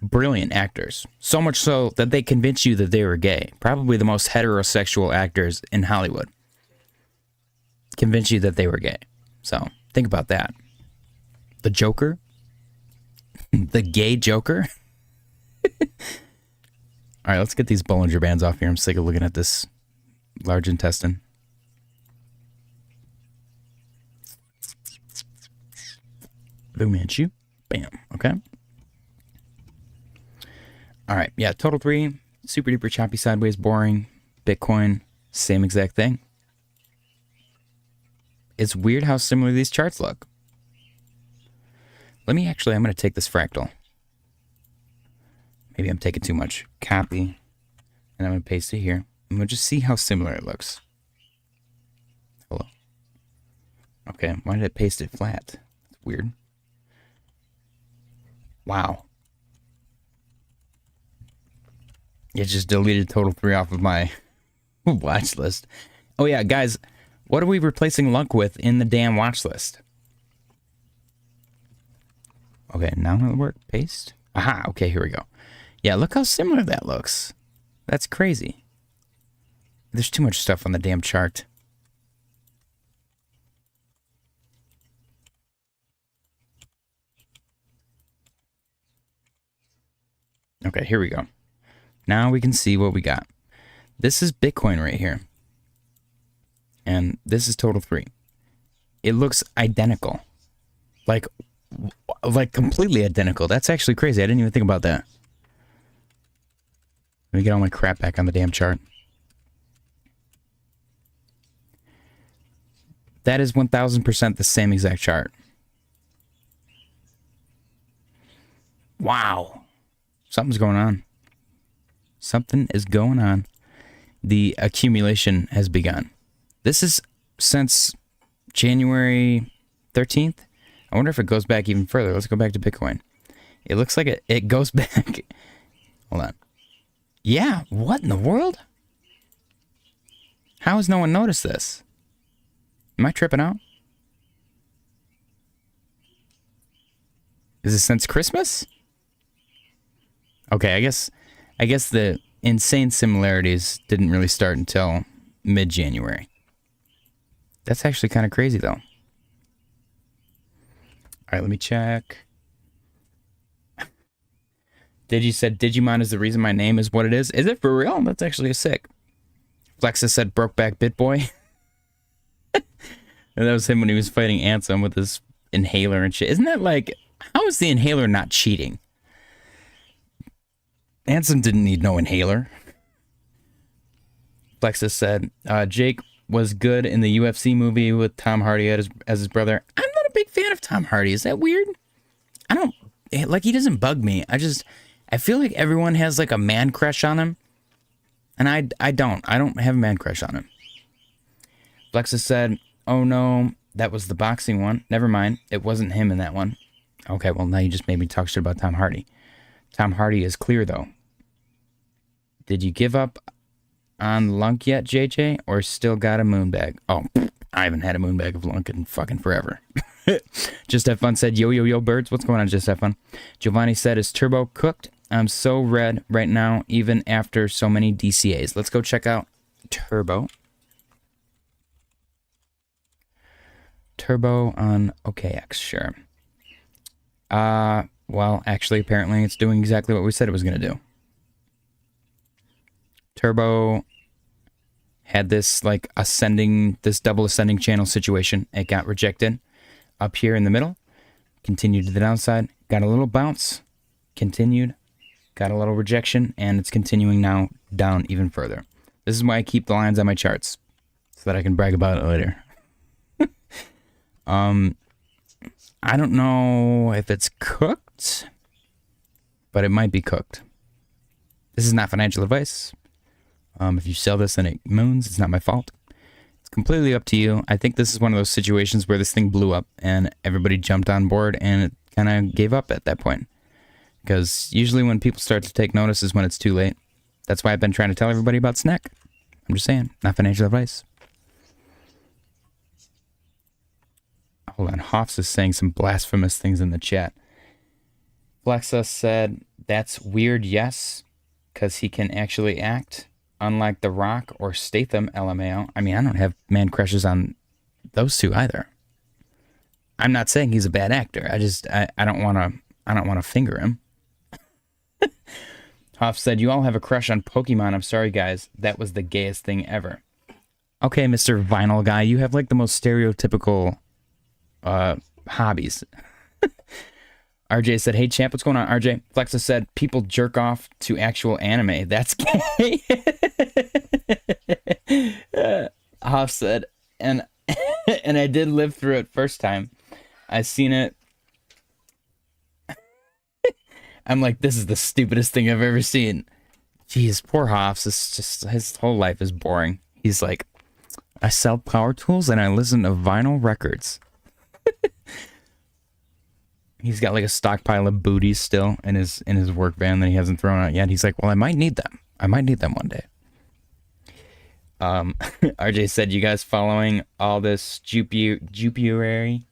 brilliant actors. So much so that they convince you that they were gay. Probably the most heterosexual actors in Hollywood. Convince you that they were gay. So, think about that. The Joker? The gay Joker? Alright, let's get these Bollinger Bands off here. I'm sick of looking at this large intestine. Boom and shoot. Bam. Okay. Alright, yeah, total 3. Super duper choppy sideways, boring. Bitcoin, same exact thing. It's weird how similar these charts look. I'm going to take this fractal. Maybe I'm taking too much. Copy. And I'm going to paste it here. And we'll just see how similar it looks. Hello. Okay, why did it paste it flat? That's weird. Wow. It just deleted total 3 off of my watch list. Oh yeah, guys, what are we replacing Lunk with in the damn watch list? Okay, now it'll work. Paste. Aha, okay, here we go. Yeah, look how similar that looks. That's crazy. There's too much stuff on the damn chart. Okay, here we go. Now we can see what we got. This is Bitcoin right here. And this is total 3. It looks identical. Like completely identical. That's actually crazy. I didn't even think about that. Let me get all my crap back on the damn chart. That is 1000% the same exact chart. Wow. Something's going on. Something is going on. The accumulation has begun. This is since January 13th. I wonder if it goes back even further. Let's go back to Bitcoin. It looks like it goes back. Hold on. Yeah, what in the world? How has no one noticed this? Am I tripping out? Is it since Christmas? Okay, I guess the insane similarities didn't really start until mid-January. That's actually kind of crazy, though. All right, let me check. Digi said, Digimon is the reason my name is what it is. Is it for real? That's actually sick. Flexa said, Brokeback Bitboy. And that was him when he was fighting Ansem with his inhaler and shit. Isn't that like, how is the inhaler not cheating? Ansem didn't need no inhaler. Plexus said, Jake was good in the UFC movie with Tom Hardy as his brother. I'm not a big fan of Tom Hardy. Is that weird? I don't, like, he doesn't bug me. I feel like everyone has like a man crush on him. And I don't have a man crush on him. Plexus said, oh no, that was the boxing one. Never mind. It wasn't him in that one. Okay, well, now you just made me talk shit about Tom Hardy. Tom Hardy is clear, though. Did you give up on Lunk yet, JJ? Or still got a moon bag? Oh, I haven't had a moon bag of Lunk in fucking forever. Just Have Fun said, yo, yo, yo, birds. What's going on, Just Have Fun? Giovanni said, is Turbo cooked? I'm so red right now, even after so many DCAs. Let's go check out Turbo. Turbo on OKX, sure. Well, actually, apparently it's doing exactly what we said it was going to do. Turbo had this, like, this double ascending channel situation. It got rejected up here in the middle, continued to the downside, got a little bounce, continued, got a little rejection, and it's continuing now down even further. This is why I keep the lines on my charts, so that I can brag about it later. I don't know if it's cooked, but it might be cooked. This is not financial advice. If you sell this and it moons, it's not my fault. It's completely up to you. I think this is one of those situations where this thing blew up and everybody jumped on board and it kind of gave up at that point. Because usually when people start to take notice is when it's too late. That's why I've been trying to tell everybody about SNEK. I'm just saying, not financial advice. Hold on, Hoffs is saying some blasphemous things in the chat. Flexa said, that's weird, yes, because he can actually act, unlike The Rock or Statham, LMAO. I mean, I don't have man crushes on those two either. I'm not saying he's a bad actor. I don't want to finger him. Hoff said, you all have a crush on Pokemon. I'm sorry, guys. That was the gayest thing ever. Okay, Mr. Vinyl Guy, you have like the most stereotypical hobbies. RJ said, hey champ, what's going on, RJ? Flexa said, people jerk off to actual anime. That's gay. Hoff said, and I did live through it first time. I seen it. I'm like, this is the stupidest thing I've ever seen. Jeez, poor Hoffs. It's just, his whole life is boring. He's like, I sell power tools and I listen to vinyl records. He's got like a stockpile of booties still in his work van that he hasn't thrown out yet. He's like, well, I might need them. I might need them one day. RJ said, you guys following all this Jupiary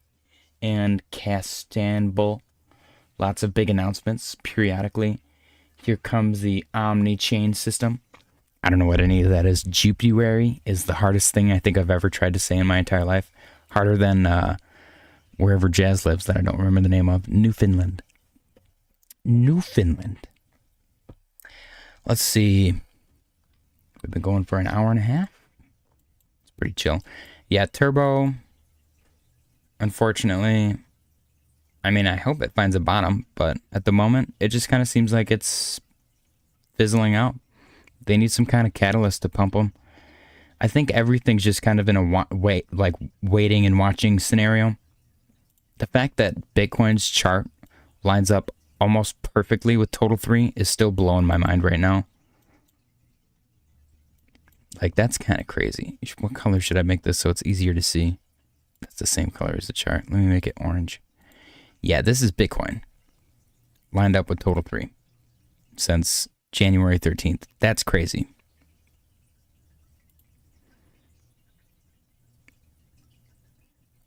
and Castanbull? Lots of big announcements periodically. Here comes the omni-chain system. I don't know what any of that is. Jupiary is the hardest thing I think I've ever tried to say in my entire life. Harder than wherever Jazz lives that I don't remember the name of. Newfoundland. Let's see. We've been going for an hour and a half. It's pretty chill. Yeah, Turbo. Unfortunately, I mean, I hope it finds a bottom, but at the moment, it just kind of seems like it's fizzling out. They need some kind of catalyst to pump them. I think everything's just kind of in a waiting and watching scenario. The fact that Bitcoin's chart lines up almost perfectly with Total 3 is still blowing my mind right now. Like, that's kind of crazy. What color should I make this so it's easier to see? That's the same color as the chart. Let me make it orange. Yeah, this is Bitcoin. Lined up with Total 3 since January 13th. That's crazy.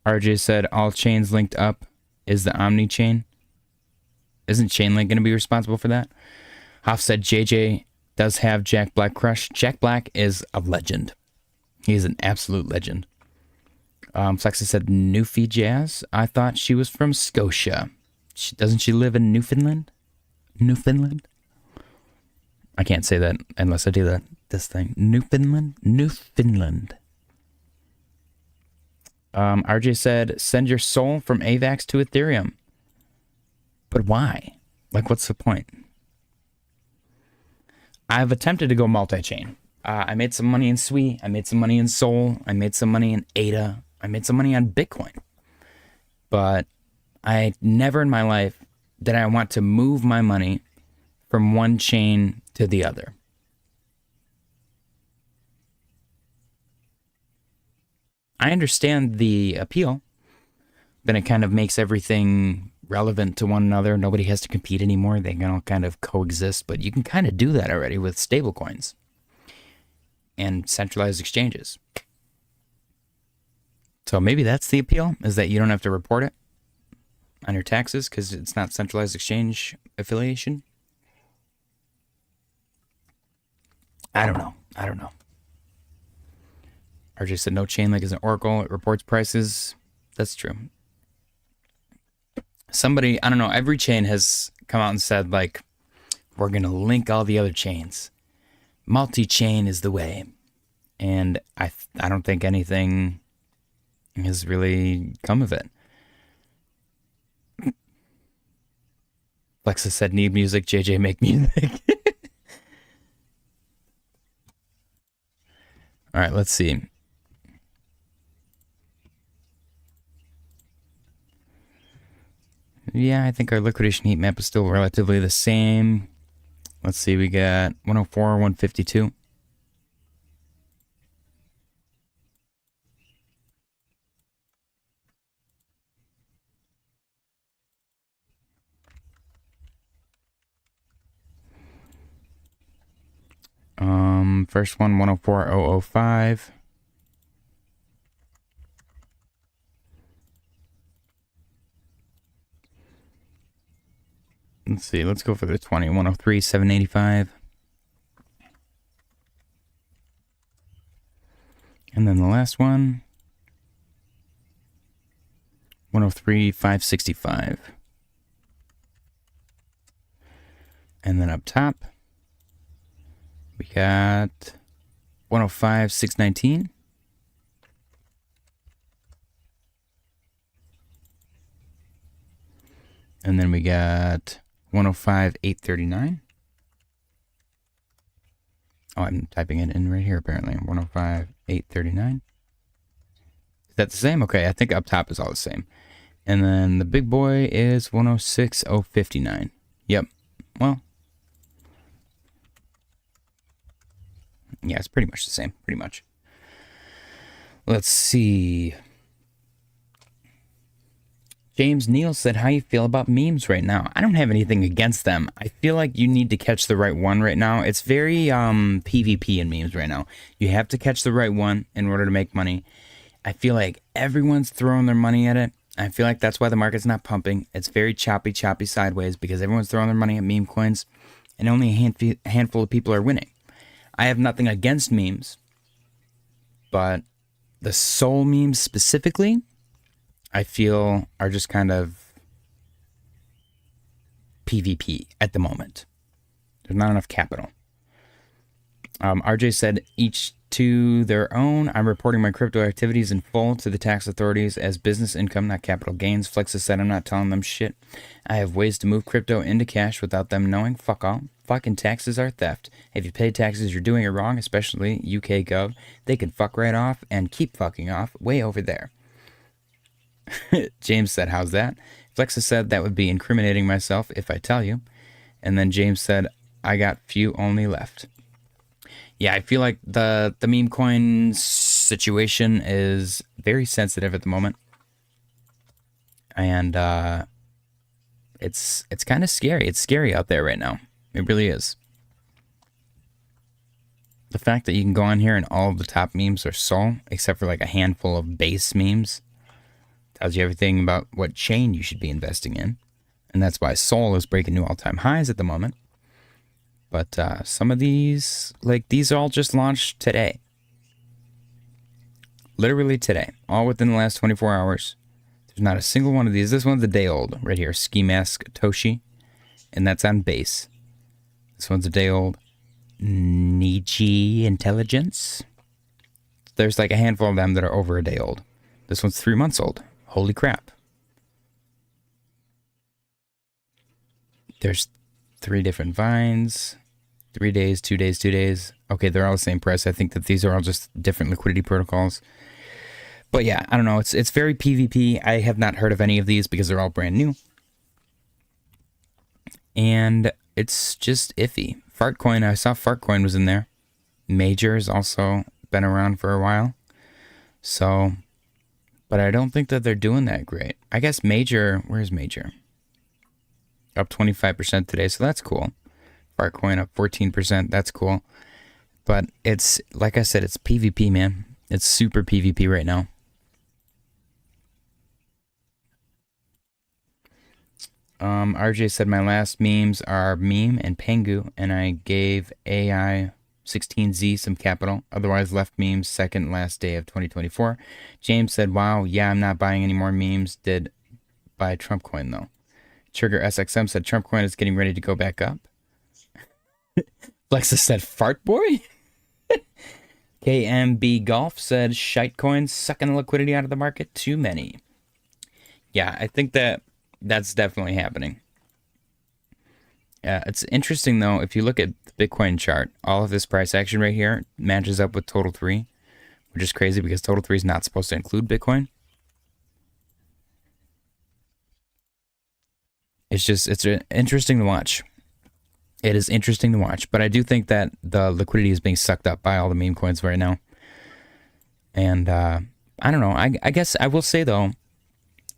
RJ said, all chains linked up is the Omni chain. Isn't Chainlink going to be responsible for that? Hoff said, JJ does have Jack Black crush. Jack Black is a legend. He is an absolute legend. Flexa said, Newfie Jazz. I thought she was from Scotia. Doesn't she live in Newfoundland? Newfoundland? I can't say that unless I do this thing. Newfoundland? Newfoundland. RJ said, send your soul from AVAX to Ethereum. But why? Like, what's the point? I've attempted to go multi-chain. I made some money in SWE. I made some money in Sol. I made some money in ADA. I made some money on Bitcoin. But I never in my life did I want to move my money from one chain to the other. I understand the appeal. Then it kind of makes everything relevant to one another. Nobody has to compete anymore. They can all kind of coexist, but you can kind of do that already with stablecoins and centralized exchanges. So maybe that's the appeal, is that you don't have to report it on your taxes because it's not centralized exchange affiliation. I don't know. RJ said no Chainlink is an oracle. It reports prices. That's true. Somebody, I don't know, every chain has come out and said, like, we're going to link all the other chains. Multi-chain is the way. And I don't think anything has really come of it. Lexa said need music, JJ make music. All right, let's see. Yeah, I think our liquidation heat map is still relatively the same. Let's see, we got 104, 152. First one, 104,005. Let's see, let's go for the 20, 103,785. And then the last one, 103,565. And then up top, we got 105,619. And then we got 105,839. Oh, I'm typing it in right here apparently. 105,839. Is that the same? Okay, I think up top is all the same. And then the big boy is 106,059. Yep. Well, yeah, it's pretty much the same. Pretty much. Let's see. James Neal said, how you feel about memes right now? I don't have anything against them. I feel like you need to catch the right one right now. It's very PvP in memes right now. You have to catch the right one in order to make money. I feel like everyone's throwing their money at it. I feel like that's why the market's not pumping. It's very choppy sideways because everyone's throwing their money at meme coins and only a handful of people are winning. I have nothing against memes, but the SOL memes specifically, I feel are just kind of PvP at the moment. There's not enough capital. RJ said, each to their own. I'm reporting my crypto activities in full to the tax authorities as business income, not capital gains. Flexus said, I'm not telling them shit. I have ways to move crypto into cash without them knowing. Fuck all. Fucking taxes are theft. If you pay taxes, you're doing it wrong, especially UK Gov. They can fuck right off and keep fucking off way over there. James said, how's that? Flexus said, that would be incriminating myself if I tell you. And then James said, I got few only left. Yeah, I feel like the meme coin situation is very sensitive at the moment. And it's kind of scary. It's scary out there right now. It really is. The fact that you can go on here and all of the top memes are SOL, except for like a handful of base memes, tells you everything about what chain you should be investing in. And that's why SOL is breaking new all-time highs at the moment. But some of these, like these all just launched today. Literally today. All within the last 24 hours. There's not a single one of these. This one's a day old right here. Ski Mask Toshi. And that's on base. This one's a day old. Niji Intelligence. There's like a handful of them that are over a day old. This one's 3 months old. Holy crap. There's 3 different vines. 3 days, 2 days, 2 days. Okay, they're all the same price. I think that these are all just different liquidity protocols. But yeah, I don't know. It's very PvP. I have not heard of any of these because they're all brand new. And it's just iffy. Fartcoin, I saw Fartcoin was in there. Major's also been around for a while. So, but I don't think that they're doing that great. I guess Major, where's Major? Up 25% today, so that's cool. Fartcoin up 14%, that's cool. But it's, like I said, it's PvP, man. It's super PvP right now. RJ said my last memes are Meme and Pengu, and I gave AI16Z some capital. Otherwise, left memes second last day of 2024. James said, wow, yeah, I'm not buying any more memes. Did buy Trump coin, though. Trigger SXM said Trump coin is getting ready to go back up. Flexa said, fart boy? KMB Golf said, shite coins sucking the liquidity out of the market. Too many. Yeah, I think that's definitely happening. It's interesting, though, if you look at the Bitcoin chart, all of this price action right here matches up with Total 3, which is crazy because Total 3 is not supposed to include Bitcoin. It's interesting to watch. It is interesting to watch, but I do think that the liquidity is being sucked up by all the meme coins right now. And I don't know. I guess I will say, though,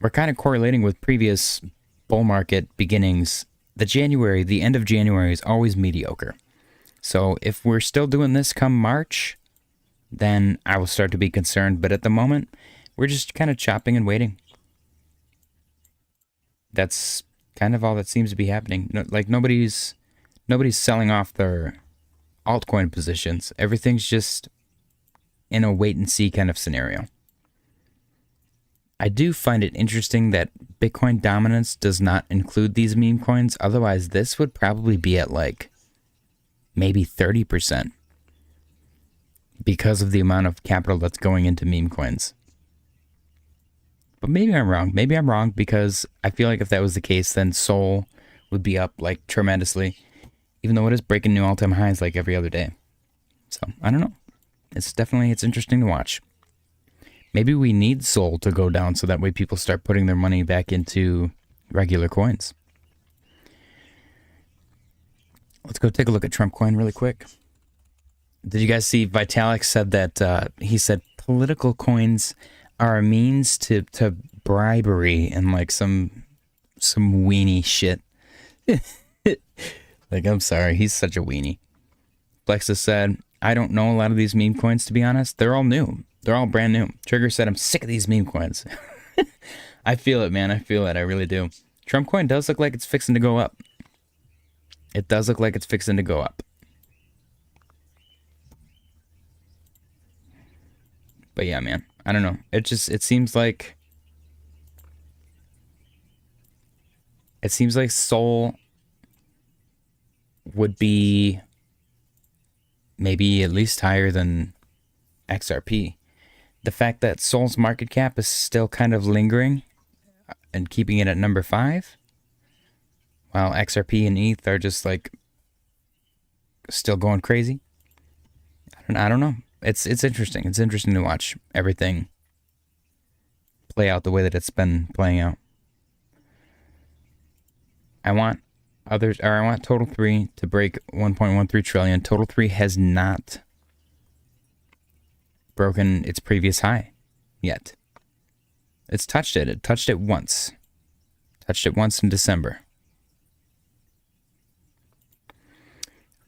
we're kind of correlating with previous bull market beginnings. The end of January is always mediocre. So if we're still doing this come March, then I will start to be concerned. But at the moment, we're just kind of chopping and waiting. That's kind of all that seems to be happening. Like nobody's selling off their altcoin positions. Everything's just in a wait and see kind of scenario. I do find it interesting that Bitcoin dominance does not include these meme coins. Otherwise, this would probably be at like maybe 30% because of the amount of capital that's going into meme coins. But maybe I'm wrong. Maybe I'm wrong because I feel like if that was the case, then SOL would be up like tremendously, even though it is breaking new all-time highs like every other day. So I don't know. It's interesting to watch. Maybe we need SOL to go down so that way people start putting their money back into regular coins. Let's go take a look at Trump coin really quick. Did you guys see Vitalik said that he said political coins are a means to bribery and like some weenie shit. Like, I'm sorry, he's such a weenie. Flexa said, I don't know a lot of these meme coins, to be honest. They're all new. They're all brand new. Trigger said, I'm sick of these meme coins. I feel it, man. I feel it. I really do. Trump coin does look like it's fixing to go up. It does look like it's fixing to go up. But yeah, man. I don't know. It seems like SOL would be maybe at least higher than XRP. The fact that SOL's market cap is still kind of lingering and keeping it at number 5, while XRP and ETH are just like still going crazy. I don't know. It's interesting. It's interesting to watch everything play out the way that it's been playing out. I want Total 3 to break 1.13 trillion. Total 3 has not broken its previous high yet. It's touched it. It touched it once. Touched it once in December.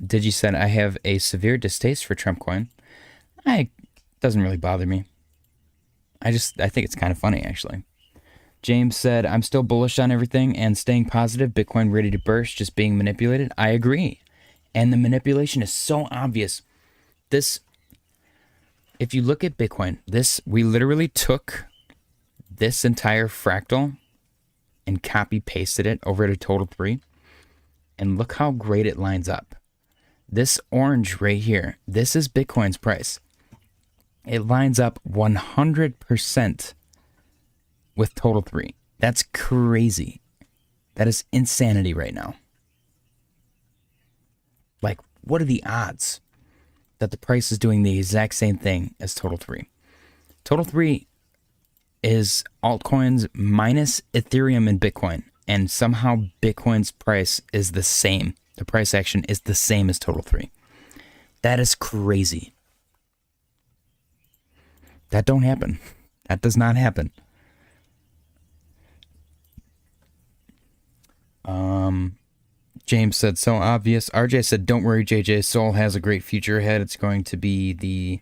Digi said, I have a severe distaste for Trump coin. It doesn't really bother me. I think it's kind of funny, actually. James said, I'm still bullish on everything and staying positive. Bitcoin ready to burst, just being manipulated. I agree. And the manipulation is so obvious. If you look at Bitcoin, we literally took this entire fractal and copy pasted it over to Total 3. And look how great it lines up. This orange right here, this is Bitcoin's price. It lines up 100% with Total 3. That's crazy. That is insanity right now. Like what are the odds that the price is doing the exact same thing as Total 3? Total 3 is altcoins minus Ethereum and Bitcoin, and somehow Bitcoin's price is the same. The price action is the same as Total 3. That is crazy. That don't happen. That does not happen. James said, so obvious. RJ said, don't worry, JJ. Sol has a great future ahead. It's going to be the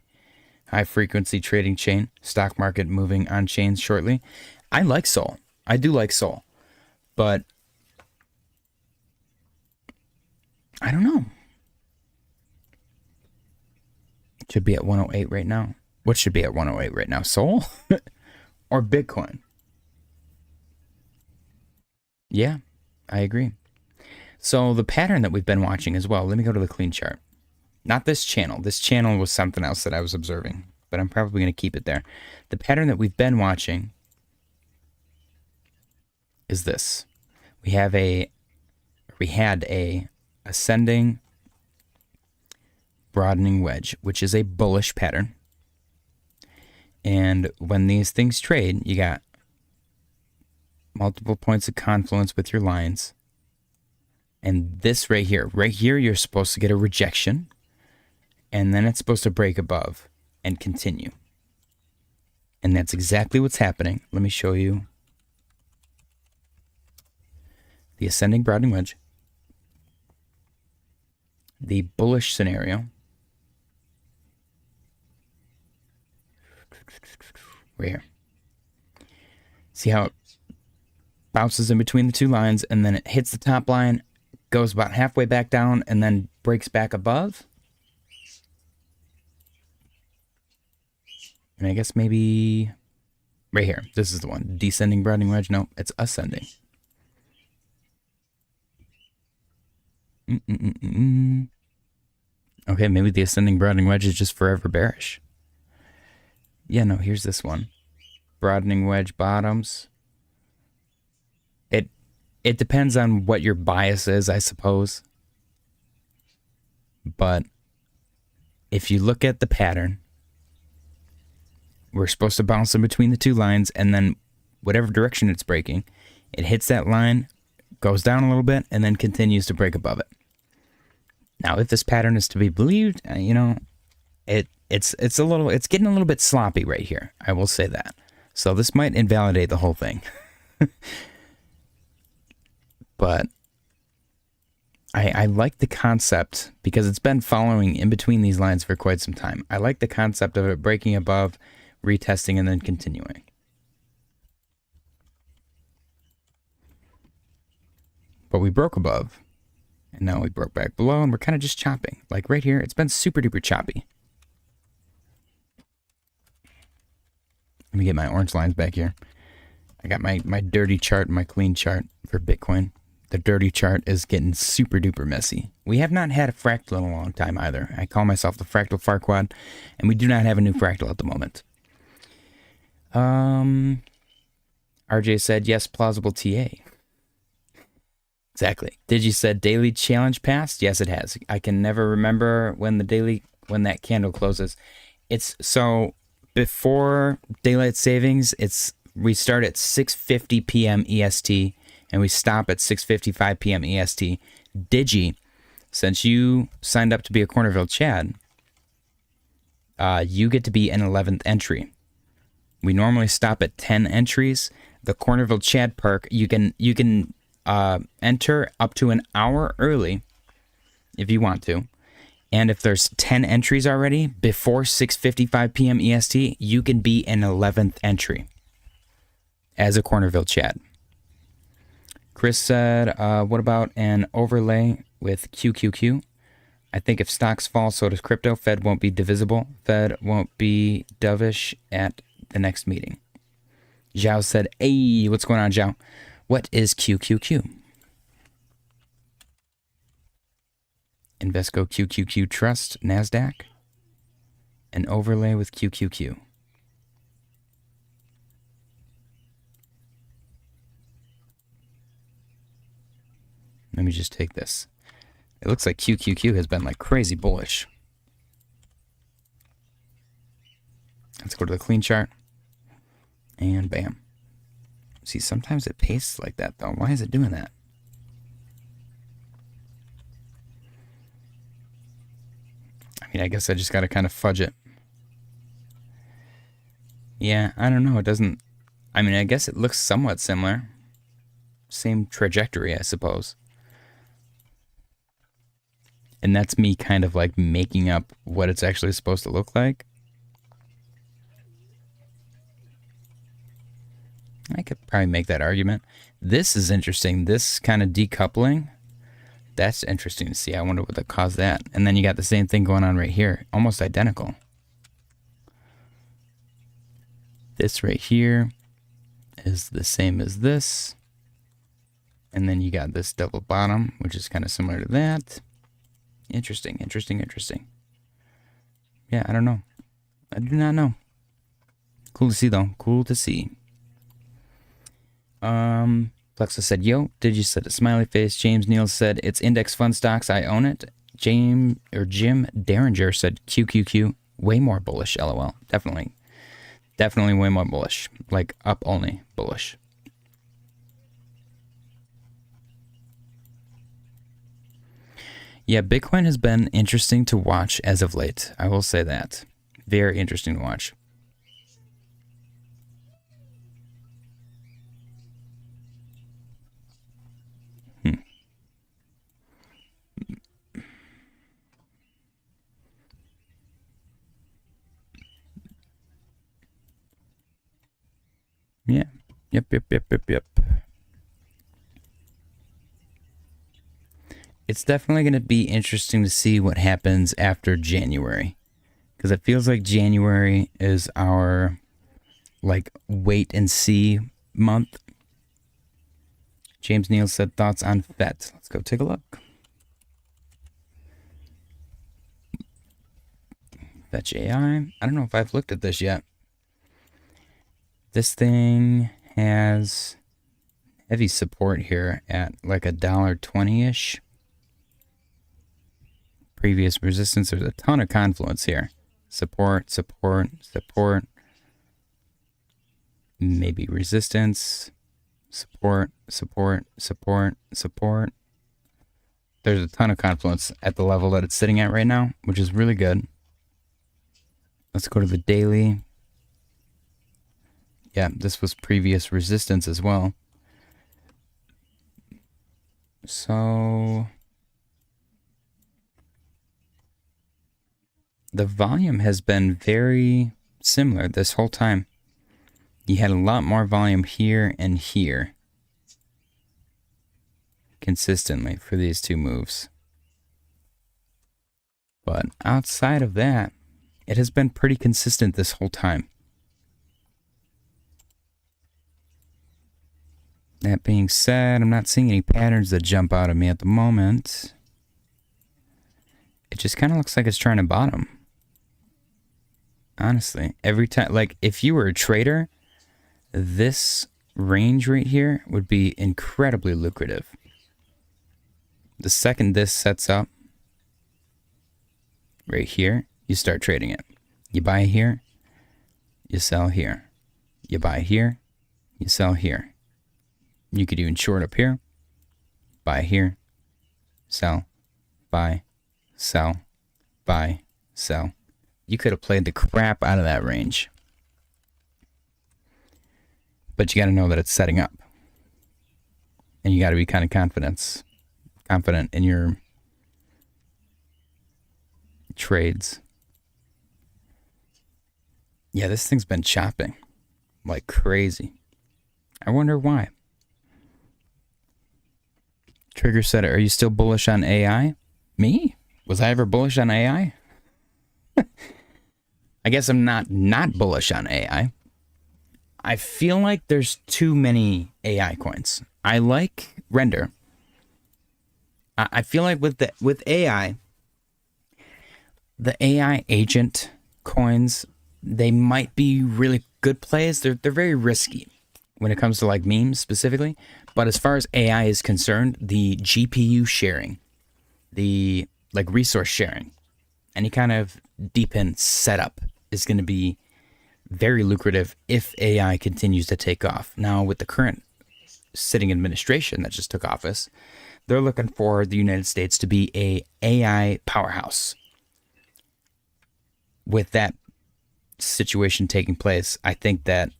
high-frequency trading chain. Stock market moving on chains shortly. I like Sol. I do like Sol. But I don't know. It should be at 108 right now. What should be at 108 right now? Sol? Or Bitcoin? Yeah, I agree. So the pattern that we've been watching as well, let me go to the clean chart. Not this channel. This channel was something else that I was observing, but I'm probably going to keep it there. The pattern that we've been watching is this. We had a ascending broadening wedge, which is a bullish pattern. And when these things trade, you got multiple points of confluence with your lines. And this right here, you're supposed to get a rejection. And then it's supposed to break above and continue. And that's exactly what's happening. Let me show you the ascending broadening wedge. The bullish scenario. Right here. See how it bounces in between the two lines and then it hits the top line, goes about halfway back down, and then breaks back above? And I guess maybe right here. This is the one. Descending broadening wedge. No, it's ascending. Okay, maybe the ascending broadening wedge is just forever bearish. Yeah, no, here's this one. Broadening wedge bottoms. It depends on what your bias is, I suppose. But if you look at the pattern, we're supposed to bounce in between the two lines, and then whatever direction it's breaking, it hits that line, goes down a little bit, and then continues to break above it. Now, if this pattern is to be believed, you know, it's getting a little bit sloppy right here. I will say that. So this might invalidate the whole thing. But I like the concept because it's been following in between these lines for quite some time. I like the concept of it breaking above, retesting, and then continuing. But we broke above, and now we broke back below, and we're kind of just chopping. Like right here, it's been super duper choppy. Let me get my orange lines back here. I got my dirty chart and my clean chart for Bitcoin. The dirty chart is getting super duper messy. We have not had a fractal in a long time either. I call myself the Fractal Farquad, and we do not have a new fractal at the moment. RJ said, yes, plausible TA. Exactly. Digi said, daily challenge passed? Yes, it has. I can never remember when that candle closes. It's so before daylight savings, we start at 6:50 p.m. EST and we stop at 6:55 p.m. EST. Digi, since you signed up to be a Cornerville Chad, you get to be an 11th entry. We normally stop at 10 entries. The Cornerville Chad perk, you can enter up to an hour early if you want to. And if there's 10 entries already before 6:55 p.m. EST, you can be an 11th entry as a Cornerville Chad. Chris said, what about an overlay with QQQ? I think if stocks fall, so does crypto. Fed won't be divisible. Fed won't be dovish at the next meeting. Zhao said, hey, what's going on, Zhao? What is QQQ? Invesco QQQ Trust, NASDAQ. An overlay with QQQ. Let me just take this. It looks like QQQ has been like crazy bullish. Let's go to the clean chart. And bam. See, sometimes it pastes like that though. Why is it doing that? I mean, I guess I just got to kind of fudge it. Yeah, I don't know. It doesn't... I mean, I guess it looks somewhat similar. Same trajectory, I suppose. And that's me kind of like making up what it's actually supposed to look like. I could probably make that argument. This is interesting. This kind of decoupling, that's interesting to see. I wonder what caused that. And then you got the same thing going on right here. Almost identical. This right here is the same as this. And then you got this double bottom, which is kind of similar to that. Interesting, interesting, interesting. Yeah, I don't know. I do not know. Cool to see, though. Cool to see. Flexa said, yo, Digi said a smiley face. James Neal said, it's index fund stocks. I own it. Jim Derringer said, QQQ, way more bullish, LOL. Definitely. Definitely way more bullish. Like, up only bullish. Yeah, Bitcoin has been interesting to watch as of late. I will say that. Very interesting to watch. Yeah. Yep. It's definitely going to be interesting to see what happens after January. Because it feels like January is our, like, wait and see month. James Neal said thoughts on FET. Let's go take a look. Fetch AI. I don't know if I've looked at this yet. This thing has heavy support here at like $1.20-ish. Previous resistance. There's a ton of confluence here. Support. Maybe resistance. Support. There's a ton of confluence at the level that it's sitting at right now, which is really good. Let's go to the daily. Yeah, this was previous resistance as well. So the volume has been very similar this whole time. You had a lot more volume here and here consistently for these two moves. But outside of that, it has been pretty consistent this whole time. That being said, I'm not seeing any patterns that jump out at me at the moment. It just kind of looks like it's trying to bottom. Honestly, every time, like if you were a trader, this range right here would be incredibly lucrative. The second this sets up right here, you start trading it. You buy here, you sell here. You buy here, you sell here. You could even short up here, buy here, sell, buy, sell, buy, sell. You could have played the crap out of that range. But you got to know that it's setting up. And you got to be kind of confident in your trades. Yeah, this thing's been chopping like crazy. I wonder why. Trigger said, are you still bullish on AI? Me? Was I ever bullish on AI? I guess I'm not bullish on AI. I feel like there's too many AI coins. I like Render. I feel like with AI, the AI agent coins, they might be really good plays. They're very risky when it comes to like memes specifically. But as far as AI is concerned, the GPU sharing the like resource sharing, any kind of DePIN setup is going to be very lucrative if AI continues to take off. Now, with the current sitting administration that just took office, they're looking for the United States to be a AI powerhouse. With that situation taking place, I think that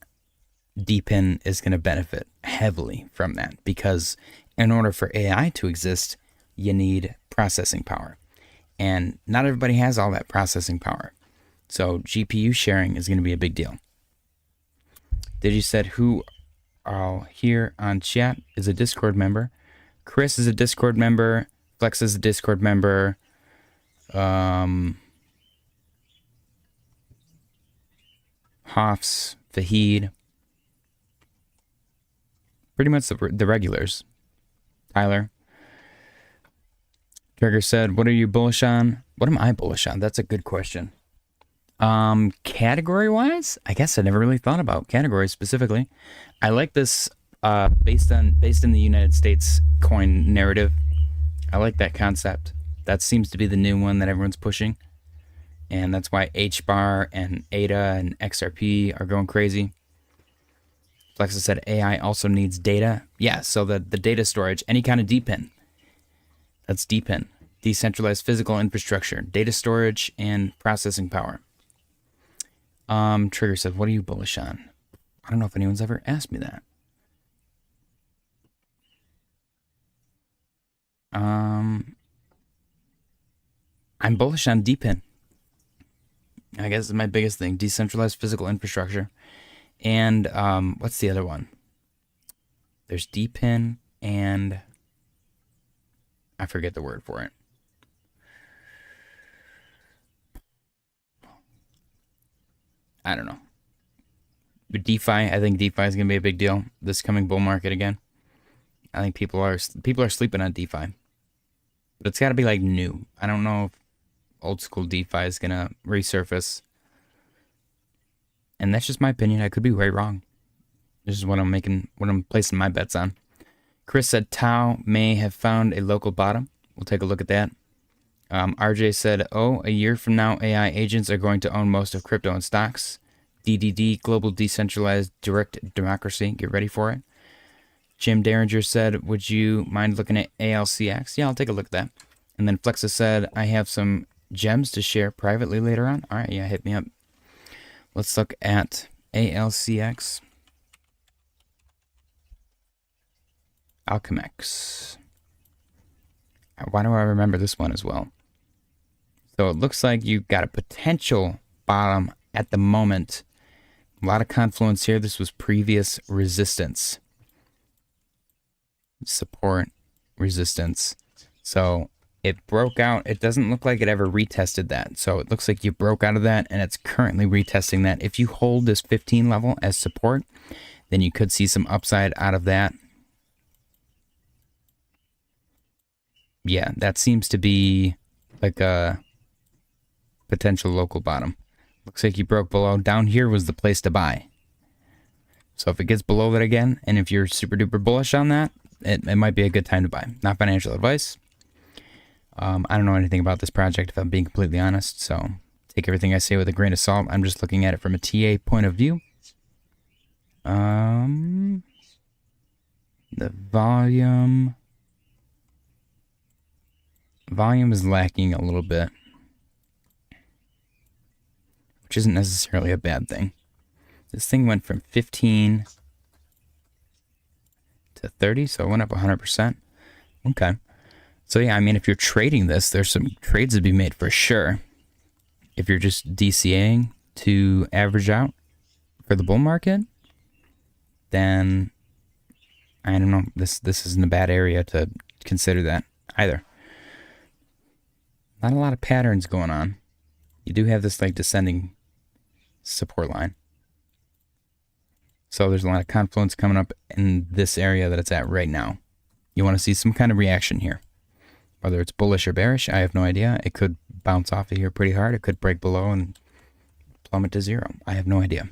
DePIN is going to benefit heavily from that, because in order for AI to exist, you need processing power. And not everybody has all that processing power. So GPU sharing is going to be a big deal. Did you said who are here on chat is a Discord member? Chris is a Discord member. Flex is a Discord member. Hoffs, Fahid. Pretty much the regulars. Tyler. Trigger said, what are you bullish on? What am I bullish on? That's a good question. Category wise, I guess I never really thought about categories specifically. I like this based in the United States coin narrative. I like that concept. That seems to be the new one that everyone's pushing. And that's why HBAR and ADA and XRP are going crazy. Flexa said AI also needs data. Yeah, so the data storage, any kind of DePIN. That's DePIN. Decentralized physical infrastructure, data storage, and processing power. Trigger said, what are you bullish on? I don't know if anyone's ever asked me that. I'm bullish on DePIN. I guess it's my biggest thing. Decentralized physical infrastructure. And what's the other one? There's DePIN and I forget the word for it. I don't know. But DeFi, I think DeFi is going to be a big deal this coming bull market again. I think people are sleeping on DeFi. But it's got to be like new. I don't know if old school DeFi is going to resurface. And that's just my opinion. I could be way wrong. This is what I'm placing my bets on. Chris said Tau may have found a local bottom. We'll take a look at that. RJ said, a year from now, AI agents are going to own most of crypto and stocks. DDD, Global Decentralized Direct Democracy. Get ready for it. Jim Derringer said, would you mind looking at ALCX? Yeah, I'll take a look at that. And then Flexa said, I have some gems to share privately later on. All right, yeah, hit me up. Let's look at ALCX. Alchemex. Why do I remember this one as well? So it looks like you got a potential bottom at the moment. A lot of confluence here. This was previous resistance. Support, resistance. So it broke out. It doesn't look like it ever retested that. So it looks like you broke out of that and it's currently retesting that. If you hold this 15 level as support, then you could see some upside out of that. Yeah, that seems to be like a potential local bottom. Looks like you broke below. Down here was the place to buy. So if it gets below that again, and if you're super duper bullish on that, it might be a good time to buy. Not financial advice. I don't know anything about this project, if I'm being completely honest, so take everything I say with a grain of salt. I'm just looking at it from a TA point of view. The volume is lacking a little bit, which isn't necessarily a bad thing. This thing went from 15 to 30, so it went up 100%. Okay. So yeah, I mean, if you're trading this, there's some trades to be made for sure. If you're just DCAing to average out for the bull market, then I don't know. This isn't a bad area to consider that either. Not a lot of patterns going on. You do have this like descending support line. So there's a lot of confluence coming up in this area that it's at right now. You want to see some kind of reaction here. Whether it's bullish or bearish, I have no idea. It could bounce off of here pretty hard. It could break below and plummet to zero. I have no idea.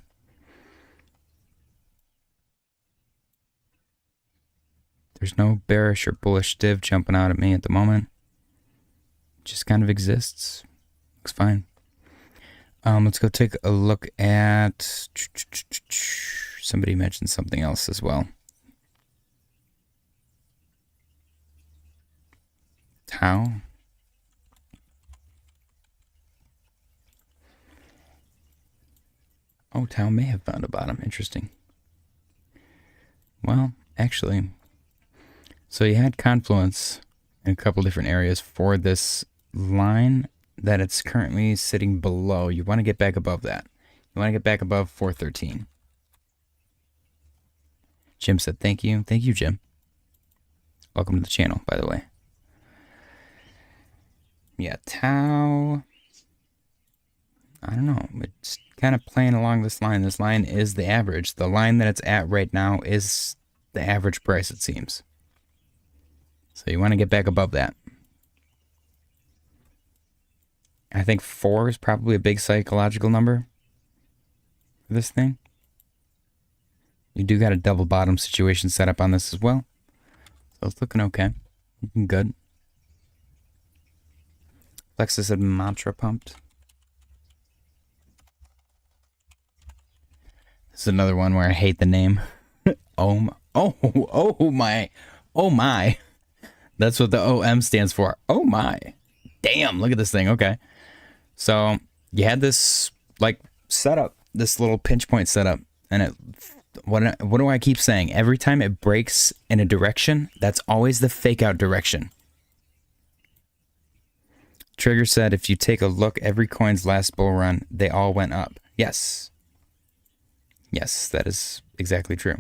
There's no bearish or bullish div jumping out at me at the moment. just kind of exists. Looks fine. Let's go take a look at, somebody mentioned something else as well. Tau. Oh, Tau may have found a bottom. Interesting. Well, actually, so you had confluence in a couple different areas for this line that it's currently sitting below. You want to get back above that. You want to get back above 413. Jim said thank you. Thank you, Jim. Welcome to the channel, by the way. Yeah, Tau. I don't know. It's kind of playing along this line. This line is the average. The line that it's at right now is the average price, it seems. So you want to get back above that. I think 4 is probably a big psychological number for this thing. You do got a double bottom situation set up on this as well. So it's looking okay. Looking good. Lexus said mantra pumped. This is another one where I hate the name. Oh my. That's what the OM stands for. Oh my. Damn, look at this thing. Okay. So you had this like setup, this little pinch point setup, and it, what do I keep saying? Every time it breaks in a direction, that's always the fake out direction. Trigger said, if you take a look, every coin's last bull run, they all went up. Yes. Yes, that is exactly true.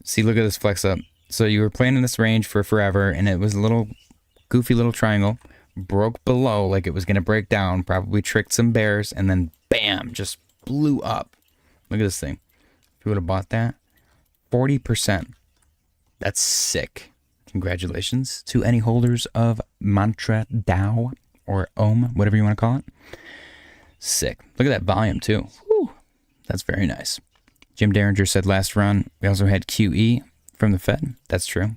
See, look at this flex up. So you were playing in this range for forever, and it was a little goofy little triangle. Broke below like it was going to break down, probably tricked some bears, and then bam, just blew up. Look at this thing. If you would have bought that, 40%. That's sick. Congratulations to any holders of Mantra DAO or OM, whatever you want to call it. Sick. Look at that volume too. Whew. That's very nice. Jim Derringer said last run. We also had QE from the Fed. That's true.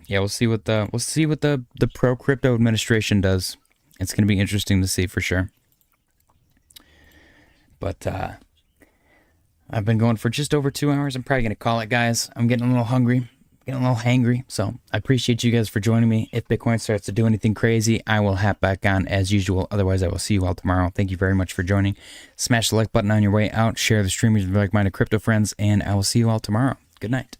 Yeah, we'll see what the pro crypto administration does. It's going to be interesting to see for sure. But I've been going for just over 2 hours. I'm probably going to call it, guys. I'm getting a little hungry, getting a little hangry. So I appreciate you guys for joining me. If Bitcoin starts to do anything crazy, I will hop back on as usual. Otherwise, I will see you all tomorrow. Thank you very much for joining. Smash the like button on your way out. Share the stream with your like-minded crypto friends, and I will see you all tomorrow. Good night.